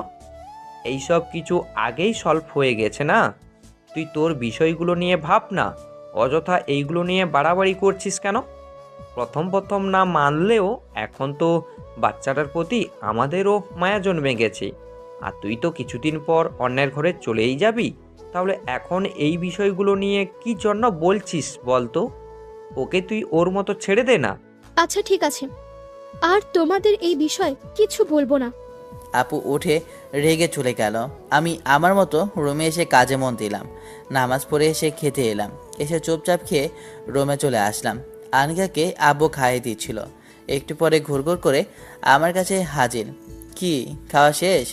এইসব কিছু আগেই সলভ হয়ে গেছে না? তুই তোর বিষয়গুলো নিয়ে ভাব না, অযথা এইগুলো নিয়ে বাড়াবাড়ি করছিস কেন? প্রথম প্রথম না মানলেও এখন তো বাচ্চাটার প্রতি আমাদেরও মায়া জন্মে গেছে। আর তুই তো কিছুদিন পর অন্যের ঘরে চলেই যাবি। তাহলে এখন এই বিষয়গুলো নিয়ে কি জন্য বলছিস বলতো? ওকে তুই ওর মতো ছেড়ে দে না। আচ্ছা ঠিক আছে, আর তোমাদের এই বিষয় কিছু বলবো না। আপু উঠে রেগে চলে গেল। আমি আমার মতো রুমে এসে কাজে মন দিলাম। নামাজ পড়ে এসে খেতে এলাম। এসে চুপচাপ খেয়ে রুমে চলে আসলাম। আনিকাকে আব্বু খাইয়ে দিচ্ছিল। একটু পরে ঘুরঘুর করে আমার কাছে হাজির। কি খাওয়া শেষ?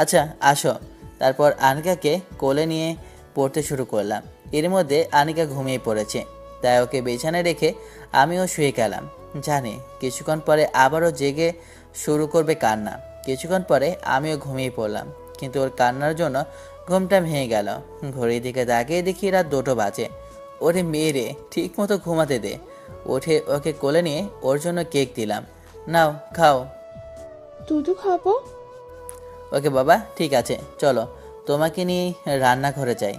আচ্ছা আসো। তারপর আনিকাকে কোলে নিয়ে পড়তে শুরু করলাম। এর মধ্যে আনিকা ঘুমিয়ে পড়েছে, তাই ওকে বিছানায় রেখে আমিও শুয়ে গেলাম। জানি কিছুক্ষণ পরে আবারও জেগে শুরু করবে কান্না। কিছুক্ষণ পরে আমিও ঘুমিয়ে পড়লাম, কিন্তু ওর কান্নার জন্য ঘুমটা ভেঙে গেল। ঘড়ির দিকে তাকিয়ে দেখি রাত 2টো বাজে। ওরে মেয়েরে, ঠিক মতো ঘুমাতে দে। উঠে ওকে কোলে নিয়ে ওর জন্য কেক দিলাম। নাও খাও। দুধু খাবো। ওকে বাবা, ঠিক আছে, চলো তোমাকে নিয়ে রান্নাঘরে যাই।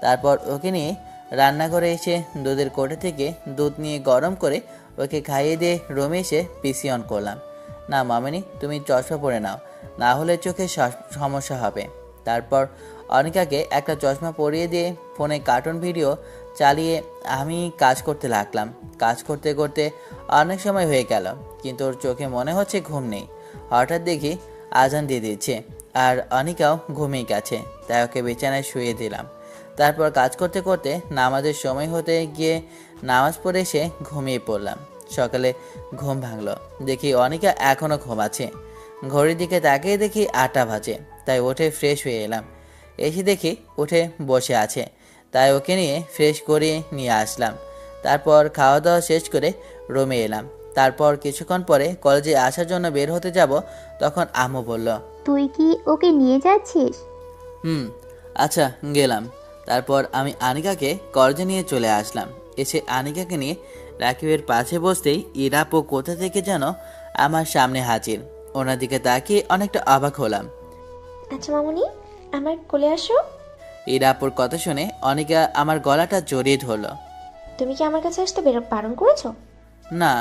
তারপর ওকে নিয়ে রান্নাঘরে এসে দুধের কোটে থেকে দুধ নিয়ে গরম করে ওকে খাইয়ে দিয়ে রুমে এসে পিসি অন করলাম। না মামনি, তুমি চশমা পরে নাও, না হলে চোখে সমস্যা হবে। তারপর অনিকাকে একটা চশমা পরিয়ে দিয়ে ফোনে কার্টুন ভিডিও চালিয়ে আমি কাজ করতে লাগলাম। কাজ করতে করতে অনেক সময় হয়ে গেল, কিন্তু ওর চোখে মনে হচ্ছে ঘুম নেই। হঠাৎ দেখি আজান দিয়ে দিচ্ছে, আর অনিকাও ঘুমিয়ে গেছে, তাই ওকে বিছানায় শুয়ে দিলাম। তারপর কাজ করতে করতে নামাজের সময় হতে গিয়ে নামাজ পড়ে এসে ঘুমিয়ে পড়লাম। সকালে ঘুম ভাঙলো, দেখি অনিকা এখনও ঘুমাচ্ছে। ঘড়ির দিকে তাকিয়ে দেখি 8টা বাজে, তাই উঠে ফ্রেশ হয়ে এলাম। এসে দেখি উঠে বসে আছে, তাই ওকে নিয়ে ফ্রেশ করে নিয়ে আসলাম। তারপর খাওয়া দাওয়া শেষ করে রুমে এলাম। তারপর কিছুক্ষণ পরে কলেজে আসার জন্য বের হতে যাব, তখন আম্মু বলল, তুই কি ওকে নিয়ে যাচ্ছিস? আচ্ছা গেলাম। তারপর আমি আনিকাকে কলেজে নিয়ে চলে আসলাম। এসে আনিকাকে নিয়ে রাকিবের পাশে বসতেই ইরাপো কোথা থেকে যেন আমার সামনে হাজির। ওনার দিকে তাকিয়ে অনেকটা অবাক হলাম। আচ্ছা মামুনি, আমার কোলে আসো। ইরাপোর কথা শুনে অনিকা আমার গলাটা জড়িয়ে ধরলো। তুমি কি আমার কাছে আসতে বারণ করেছো? না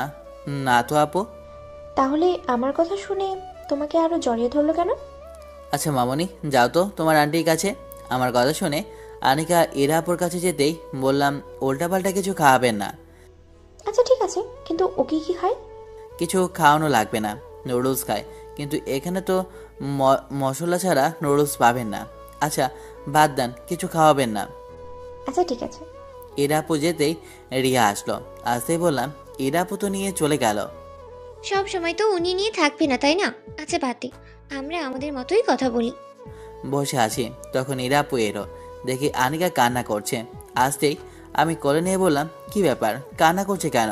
না তো আপু। তাহলে আমার কথা শুনে তোমাকে আরো জড়িয়ে ধরলো কেন? আচ্ছা মামনি, যাও তো তোমার আন্টির কাছে। আমার কথা শুনে আনিকা ইরাপুর কাছে যেতেই বললাম, উল্টাপাল্টা কিছু খাওয়াবেন না। আচ্ছা ঠিক আছে, কিন্তু ও কি কি খায়? কিছু খাওয়ানো লাগবে না, নুডলস খায়, কিন্তু এখানে তো মশলা ছাড়া নুডলস পাবেন না। আচ্ছা বাদ দেন, কিছু খাওয়াবেন না। আচ্ছা ঠিক আছে। ইরাপু যেতেই রিয়া আসলো। আসতেই বললাম, ইরাপু তো নিয়ে চলে গেল। সব সময় তো উনি নিয়ে থাকবে না, তাই না? আচ্ছা বাদ দে, আমরা আমাদের মতোই কথা বলি। বসে আছি, তখন ইরাপু এলো। দেখি আনিকা কান্না করছে। আসতেই আমি কোলে নিয়ে বললাম, কি ব্যাপার, কান্না করছে কেন?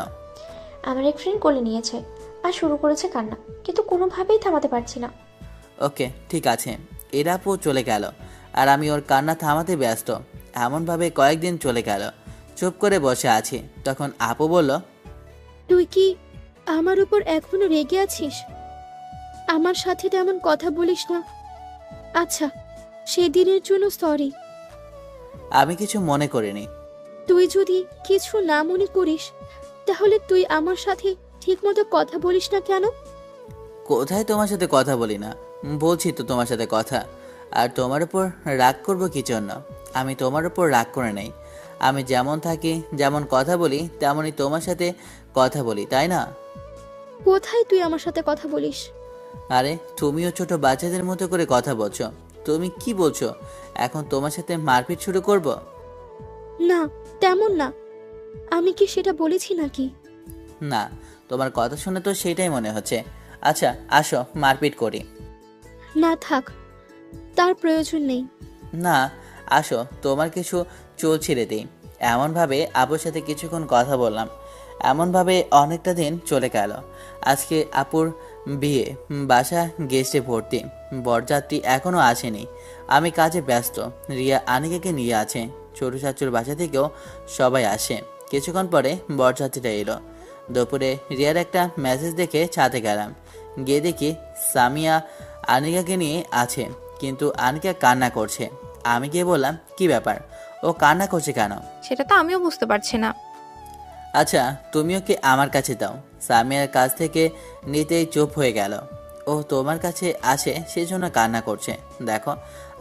আমার এক ফ্রেন্ড কোলে নিয়েছে আর শুরু করেছে কান্না, কিন্তু কোনোভাবেই থামাতে পারছি না। ওকে ঠিক আছে। ইরাপু চলে গেল, আর আমি ওর কান্না থামাতে ব্যস্ত। এমনভাবে কয়েকদিন চলে গেল। চুপ করে বসে আছি, তখন আপু বলল, তুই কি আমার উপর এখনো রেগে আছিস? আমার সাথে তেমন কথা বলিস না। আচ্ছা, সেদিনের জন্য সরি। আমি কিছু মনে করিনি। তুই যদি কিছু না মনে করিস, তাহলে তুই আমার সাথে ঠিকমতো কথা বলিস না কেন? কোথায় তোমার সাথে কথা বলি না? বলছি তো তোমার সাথে কথা। আর তোমার উপর রাগ করবো কি জন্য? আমি তোমার উপর রাগ করে নেই। আমি যেমন থাকি, যেমন কথা বলি, তেমনই তোমার সাথে কথা বলি, তাই না? কোথায় তুই আমার সাথে কথা বলিস? আরে তুমিও ছোট বাচ্চাদের মতো করে কথা বলছো। তুমি কি বলছো? এখন তোমার সাথে মারপিট শুরু করব? না, তেমন না। আমি কি সেটা বলেছি নাকি? না, তোমার কথা শুনে তো সেটাই মনে হচ্ছে। আচ্ছা আসো মারপিট করি। না থাক, তার প্রয়োজন নেই। না আসো, তোমার কিছু চুল ছিঁড়ে দিই। এমনভাবে আপুর সাথে কিছুক্ষণ কথা বললাম। এমনভাবে অনেকটা দিন চলে গেল। আজকে আপুর বিয়ে, বাসা গেস্টে ভর্তি, বরযাত্রী এখনও আসেনি। আমি কাজে ব্যস্ত। রিয়া আনিকাকে নিয়ে আছে। ছোট চাচুর বাসা থেকেও সবাই আসে। কিছুক্ষণ পরে বরযাত্রীটা এলো। দুপুরে রিয়ার একটা মেসেজ দেখে ছাদে গেলাম। গিয়ে দেখি সামিয়া আনিকাকে নিয়ে আছে, কিন্তু আনিকা কান্না করছে। আমি গিয়ে বললাম, কি ব্যাপার, ও কান্না করছে কেন? সেটা তো আমিও বুঝতে পারছি না। আচ্ছা তুমিও কি আমার কাছে দাও। সামিয়ার কাছ থেকে নিতেই চুপ হয়ে গেল। ও তোমার কাছে আসে সেজন্য কান্না করছে। দেখো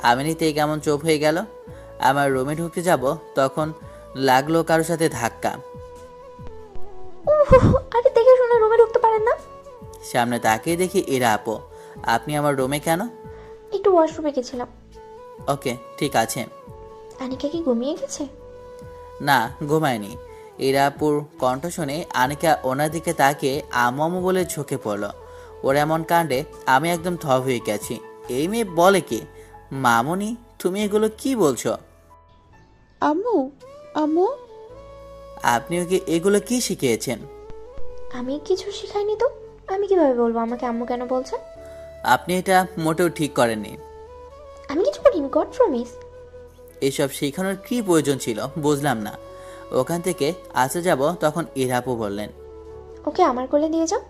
আমি নিতেই কেমন চুপ হয়ে গেল। আমার রুমে ঢুকতে যাব তখন লাগলো কারোর সাথে ধাক্কা। আরে দেখে শুনে রুমে ঢুকতে পারেন না? সামনে তাকিয়ে দেখি এরা আপু। আপনি আমার রুমে কেন? একটু ওয়াশরুমে গেছিলাম। ওকে ঠিক আছে। আনিকা কি ঘুমিয়ে গেছে? না ঘুমায়নি। ইরাপুর কণ্ঠ শুনে আনিকা ওনার দিকে তাকিয়ে আমু বলে ঝুঁকে পড়ল। ওর এমন কাণ্ডে আমি একদম থ হয়ে গেছি। এই মেয়ে বলে কি? মামনি তুমি এগুলো কি বলছো? আম্মু, আম্মু, আপনি ওকে এগুলো কি শিখিয়েছেন? আমি কিছু শিখাইনি তো। আমি কিভাবে বলবো আমাকে আম্মু কেন বলছে? আপনি এটা মোটেও ঠিক করেননি। আমি কিছু করিনি, গড প্রমিস। এসব শেখানোর কি প্রয়োজন ছিল বুঝলাম না। ওখান থেকে আসে যাব তখন ইরাপু বললেন, ওকে আমার কোলে দিয়ে যাও।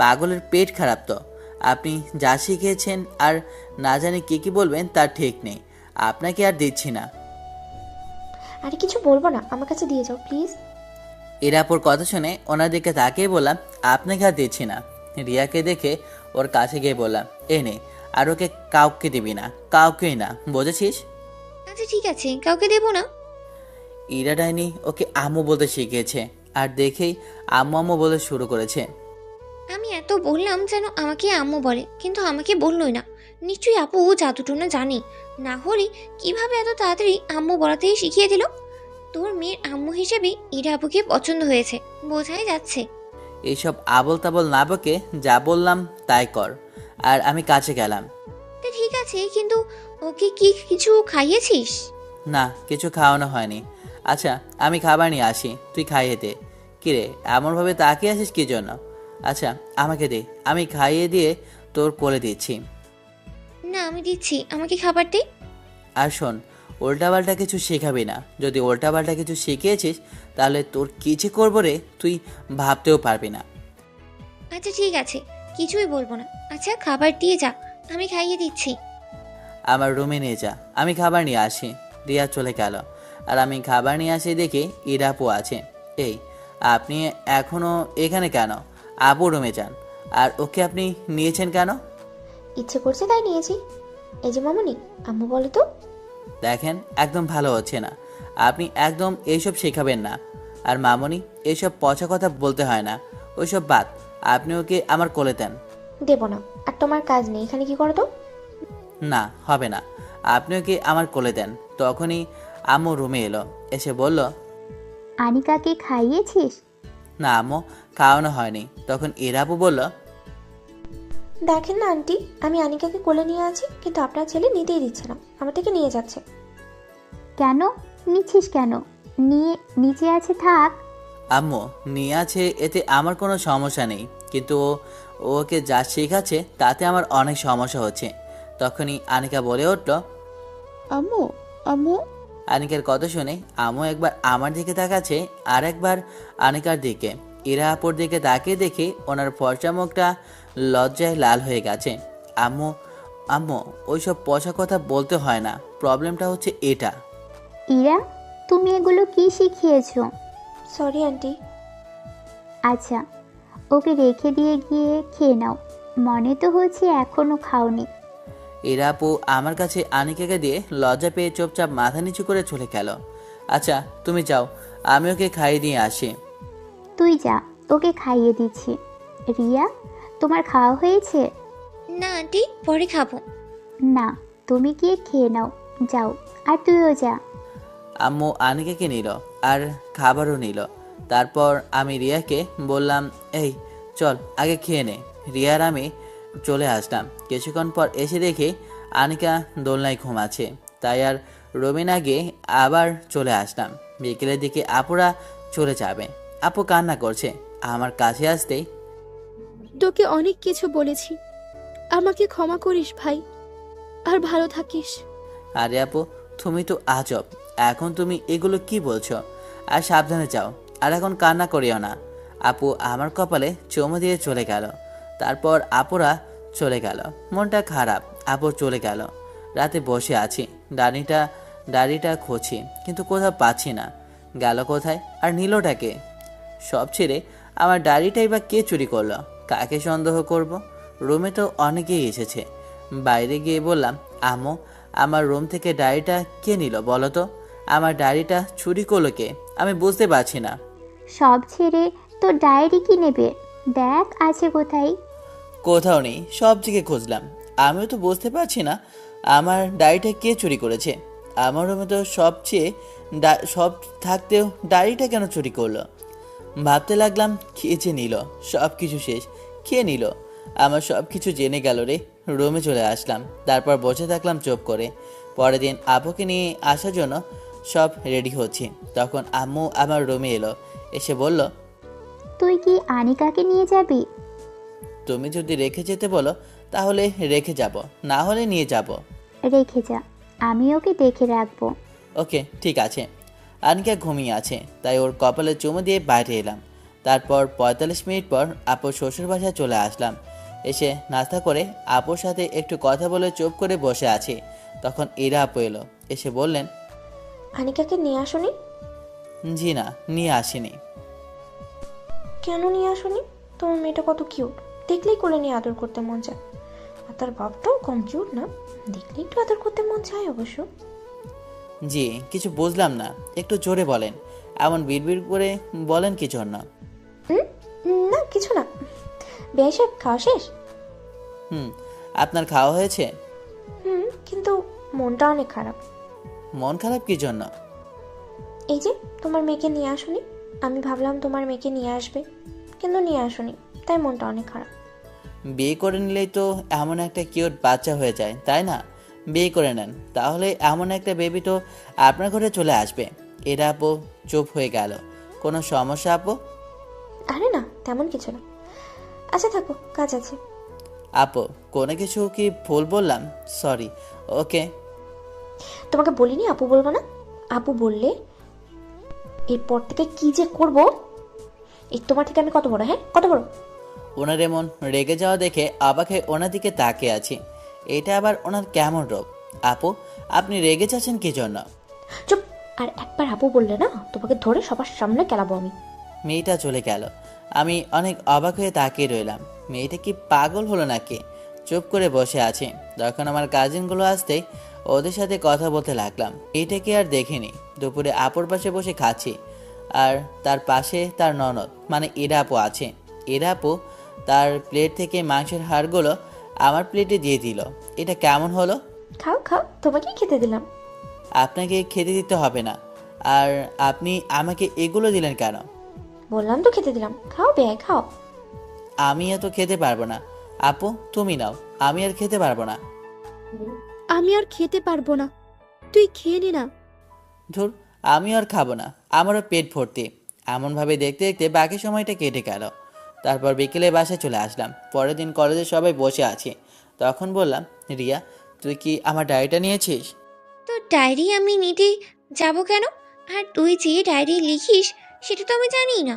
পাগলের পেট খারাপ তো। আপনি যা শিখিয়েছেন আর না জানি কি কি বলবেন তার ঠিক নেই। আপনাকে আর দিচ্ছি না। আরে কিছু বলবো না, আমার কাছে দিয়ে যাও প্লিজ। ইরাপুর কথা শুনে ওনার দিকে তাকিয়ে বললাম, আপনাকে আর দিচ্ছি না। রিয়াকে দেখে ওর কাছে গিয়ে বললাম, এ নে, আর ওকে কাউকে দিবি না, কাউকেই না, বুঝেছিস? আচ্ছা ঠিক আছে, কাউকে দেবো না। ইরা ডাইনি ওকে আম্মু বলতে শিখিয়েছে, আর দেখেই আম্মু আম্মু বলে শুরু করেছে। আমি এত বললাম যেন আমাকে আম্মু বলে, কিন্তু আমাকে বললোই না। নিশ্চয়ই আপু জাদুটোনা জানে, না হলে কিভাবে এত তাড়াতাড়ি আম্মু বলাতেই শিখিয়ে দিল। তোর মেয়ের আম্মু হিসেবে ইরা আপুকে পছন্দ হয়েছে, বোঝাই যাচ্ছে। এইসব আবল তাবল না বকে যা বললাম তাই কর। আর আমি কাছে গেলাম। তা ঠিক আছে, কিন্তু ওকে কি কিছু খাইয়েছিস? না কিছু খাওয়ানো হয়নি। আচ্ছা আমি খাবার নিয়ে আসি, তুই খাইয়ে দে। কিরে এমনভাবে তাকিয়ে আসিস কি জন্য? আচ্ছা আমাকে দে, আমি খাইয়ে দিয়ে তোর কোলে দিচ্ছি। না আমি দিচ্ছি, আমাকে খাবার দে। আর শোন, উল্টাপাল্টা কিছু শেখাবি না। যদি উল্টাপাল্টা কিছু শিখিয়েছিস তাহলে তোর কিছু করবো রে, তুই ভাবতেও পারবি না। আচ্ছা ঠিক আছে, কিছুই বলবো না। আচ্ছা খাবার দিয়ে যা, আমি খাইয়ে দিচ্ছি। আমার রুমে নিয়ে যা, আমি খাবার নিয়ে আসি। রিয়া চলে গেল। আর আমি খাবার নিয়ে আসি দেখি ইরাপু আছে। এই আপনি এখনো এখানে কেন? আপু রুমে যান। আর ওকে আপনি নিয়েছেন কেন? ইচ্ছে করছে তাই নিয়েছি। এই যে মামুনি, আম্মু বলো তো। দেখেন একদম ভালো হচ্ছে না। আপনি একদম এইসব শেখাবেন না। আর মামনি এইসব পচা কথা বলতে হয় না, ওইসব বাদ। আপনি ওকে আমার কোলে দেন। দেবো না, আর তোমার কাজ নেই এখানে, কি করো তো? না হবে না, আপনি ওকে আমার কোলে দেন। তখনই আম্মু রুমে এলো, এসে বলল, আনিকাকে খাইয়েছিস? না আম্মু খাওয়ানো হয়নি। তখন ইরাপু বলল, দেখেন না আন্টি, আমি আনিকাকে কোলে নিয়ে আছি, কিন্তু আপনার ছেলে নিতেই দিচ্ছে না, আমার থেকে নিয়ে যাচ্ছে। কেন নিচ্ছিস কেন? নিয়ে নিচে আছে থাক। আম্মু নিয়ে আছে এতে আমার কোনো সমস্যা নেই, কিন্তু ওকে যা শেখাচ্ছে তাতে আমার অনেক সমস্যা হচ্ছে। তখনই আনিকা বলে উঠল, আম্মু, আম্মু। আনিকার কথা শুনে আম্মু একবার আমার দিকে তাকাচ্ছে আর একবার আনিকার দিকে। ইরা আপুর দিকে তাকিয়ে দেখে ওনার ফর্সা মুখটা লজ্জায় লাল হয়ে গেছে। আম্মু আম্মু ওইসব পচা কথা বলতে হয় না, প্রবলেমটা হচ্ছে এটা। ইরা, তুমি এগুলো কি শিখিয়েছো? Sorry aunty. আচ্ছা ওকে রেখে দিয়ে গিয়ে খেয়ে নাও, মনে তো হচ্ছে এখনো খাওনি। ইরা আপু আমার কাছে আনিকাকে দিয়ে লজ্জা পেয়ে চুপচাপ মাথা নিচু করে চলে গেল। আচ্ছা তুমি যাও, আমি ওকে খাইয়ে দিয়ে আসি। তুই যা, ওকে খাইয়ে দিচ্ছি। রিয়া, তোমার খাওয়া হয়েছে? না আন্টি, পরে খাবো। না, তুমি গিয়ে খেয়ে নাও, যাও। আর তুইও যা। আম্মু আনিকাকে নিল আর খাবারও নিল। তারপর আমি রিয়াকে বললাম, এই চল আগে খেয়ে নে। রিয়ার আমি চলে আসলাম। কিছুক্ষণ পর এসে দেখি আনিকা দোলনায় ঘুমাচ্ছে, তাই আর রুমে না গিয়ে আবার চলে আসলাম। বিকেলের দিকে আপুরা চলে যাবে। আপু কান্না করছে। আমার কাছে আসতেই, তোকে অনেক কিছু বলেছি, আমাকে ক্ষমা করিস ভাই, আর ভালো থাকিস। আরে আপু তুমি তো আজব, এখন তুমি এগুলো কি বলছো? আর সাবধানে যাও, আর এখন কান্না করিও না। আপু আমার কপালে চুমু দিয়ে চলে গেল। তারপর আপুরা চলে গেল। মনটা খারাপ, আপু চলে গেল। রাতে বসে আছি, ডাড়িটা খুঁজছি, কিন্তু কোথাও পাচ্ছি না। গেল কোথায়? আর নিলটাকে? সব ছেড়ে আমার ডায়েরিটাই বা কে চুরি করলো? কাকে সন্দেহ করব? রুমে তো অনেকেই এসেছে। বাইরে গিয়ে বললাম, আম্মু আমার রুম থেকে ডায়েরিটা কে নিল বলো তো? আমার ডায়েরিটা চুরি করলো কে? আমি বুঝতে পারছি না। সব ছেড়ে তোর ডায়েরি কি নেবে? দেখ আছে কোথায়। কোথাও নেই, সব দিকে খুঁজলাম, আমিও তো বুঝতে পারছি না আমার ডায়েরিটা কে চুরি করেছে। আমার রুমে তো সব থাকতেও ডায়েরিটা কেন চুরি করলো? ভাবতে লাগলাম কে যে নিল, সব কিছু শেষ, কে নিল? আমার সব কিছু জেনে গেল রে। রুমে চলে আসলাম, তারপর বসে থাকলাম চুপ করে। পরের দিন আপুকে নিয়ে আসার জন্য সব রেডি হচ্ছি, তখন আম্মু আমার রুমে এলো। এসে বলল, তুই কি আনিকাকে নিয়ে যাবি? তুমি যদি রেখে যেতে বলো তাহলে রেখে যাব, না হলে নিয়ে যাব। রেখে যা, আমি ওকে দেখে রাখবো। ওকে ঠিক আছে। আনিকা ঘুমিয়ে আছে, তাই ওর কপালে চুমু দিয়ে বাইরে এলাম। তারপর 45 মিনিট পর আপুর শ্বশুর বাসায় চলে আসলাম। এসে নাস্তা করে আপুর সাথে একটু কথা বলে চুপ করে বসে আছি। তখন ইরা আপু এলো। এসে বললেন, আনিকাকে নিয়ে আসনি? জি না, নিয়ে আসিনি। কেন নিয়ে আসনি? তোমার মেয়েটা কত কিউট, দেখলেই কোলে নিয়ে আদর করতে মন চায়। আর তার বাপটাও কম কিউট না, দেখলেই একটু আদর করতে মন চায় অবশ্য। জি কিছু বুঝলাম না, একটু জোরে বলেন। এমন বিড়বিড় করে বলেন কি জন্য? না কিছু না। বেআই সাহেব খাওয়া শেষ? আপনার খাওয়া হয়েছে? কিন্তু মনটা অনেক খারাপ। মন খারাপ কি জন্য? এই যে তোমার মেয়েকে নিয়ে আসনি, আমি ভাবলাম তোমার মেয়েকে নিয়ে আসবে, কিন্তু নিয়ে আসনি, তাই মনটা অনেক খারাপ। বিয়ে করে নিলেই তো এমন একটা কিউট বাচ্চা হয়ে যায়, তাই না? বিয়ে করে নেন, তাহলে এমন একটা বেবি তো আপনার ঘরে চলে আসবে। এরা আপু চুপ হয়ে গেল। কোনো সমস্যা আপু? আরে না, তেমন কিছু না। আচ্ছা থাকো, কাজ আছে। আপু কোনো কিছু কি ভুল বললাম? সরি। ওকে। তোমাকে বলিনি আপু বলবো না? আপু বললে এরপর থেকে কি যে করব। এই তোমার থেকে আমি কত বড়? হ্যাঁ কত বড়? ওনার এমন রেগে যাওয়া দেখে অবাকে ওনার দিকে তাকিয়ে আছি। এটা আবার ওনার কেমন রোগ? আপু আপনি রেগে যাচ্ছেন কি জন্য? চুপ! আর একবার আপু বললে না, তোমাকে ধরে সবার সামনে কেলাবো আমি। মেয়েটা চলে গেল। আমি অনেক অবাক হয়ে তাকিয়ে রইলাম। মেয়েটা কি পাগল হলো নাকি? চুপ করে বসে আছে। তখন আমার কাজিনগুলো আসতেই ওদের সাথে কথা বলতে লাগলাম। এটাকে আর দেখিনি। দুপুরে আপুর পাশে বসে খাচ্ছি, আর তার পাশে তার ননদ মানে ইরা আপু আছে। ইরা আপু তার প্লেট থেকে মাংসের হাড়গুলো আমার প্লেটে দিয়ে দিল। এটা কেমন হলো? খাও খাও, তোমাকেই খেতে দিলাম। আপনাকে খেতে দিতে হবে না। আর আপনি আমাকে এগুলো দিলেন কেন? বললাম তো খেতে দিলাম, খাও বেয়াই খাও। আমি এত খেতে পারবো না। আপু তুমি নাও, আমি আর খেতে পারবো না। আমি আর খেতে পারবো না, তুই খেয়ে নে না। ধুর, আমি আর খাবো না, আমারও পেট ভর্তি। এমনভাবে দেখতে দেখতে বাকি সময়টা কেটে গেল। তারপর বিকেলে বাসায় চলে আসলাম। পরের দিন কলেজে সবাই বসে আছি। তখন বললাম, রিয়া তুই কি আমার ডায়েরিটা নিয়েছিস? তো ডায়েরি আমি নিতে যাব কেন? আর তুই যে ডায়েরি লিখিস সেটা তো আমি জানি না।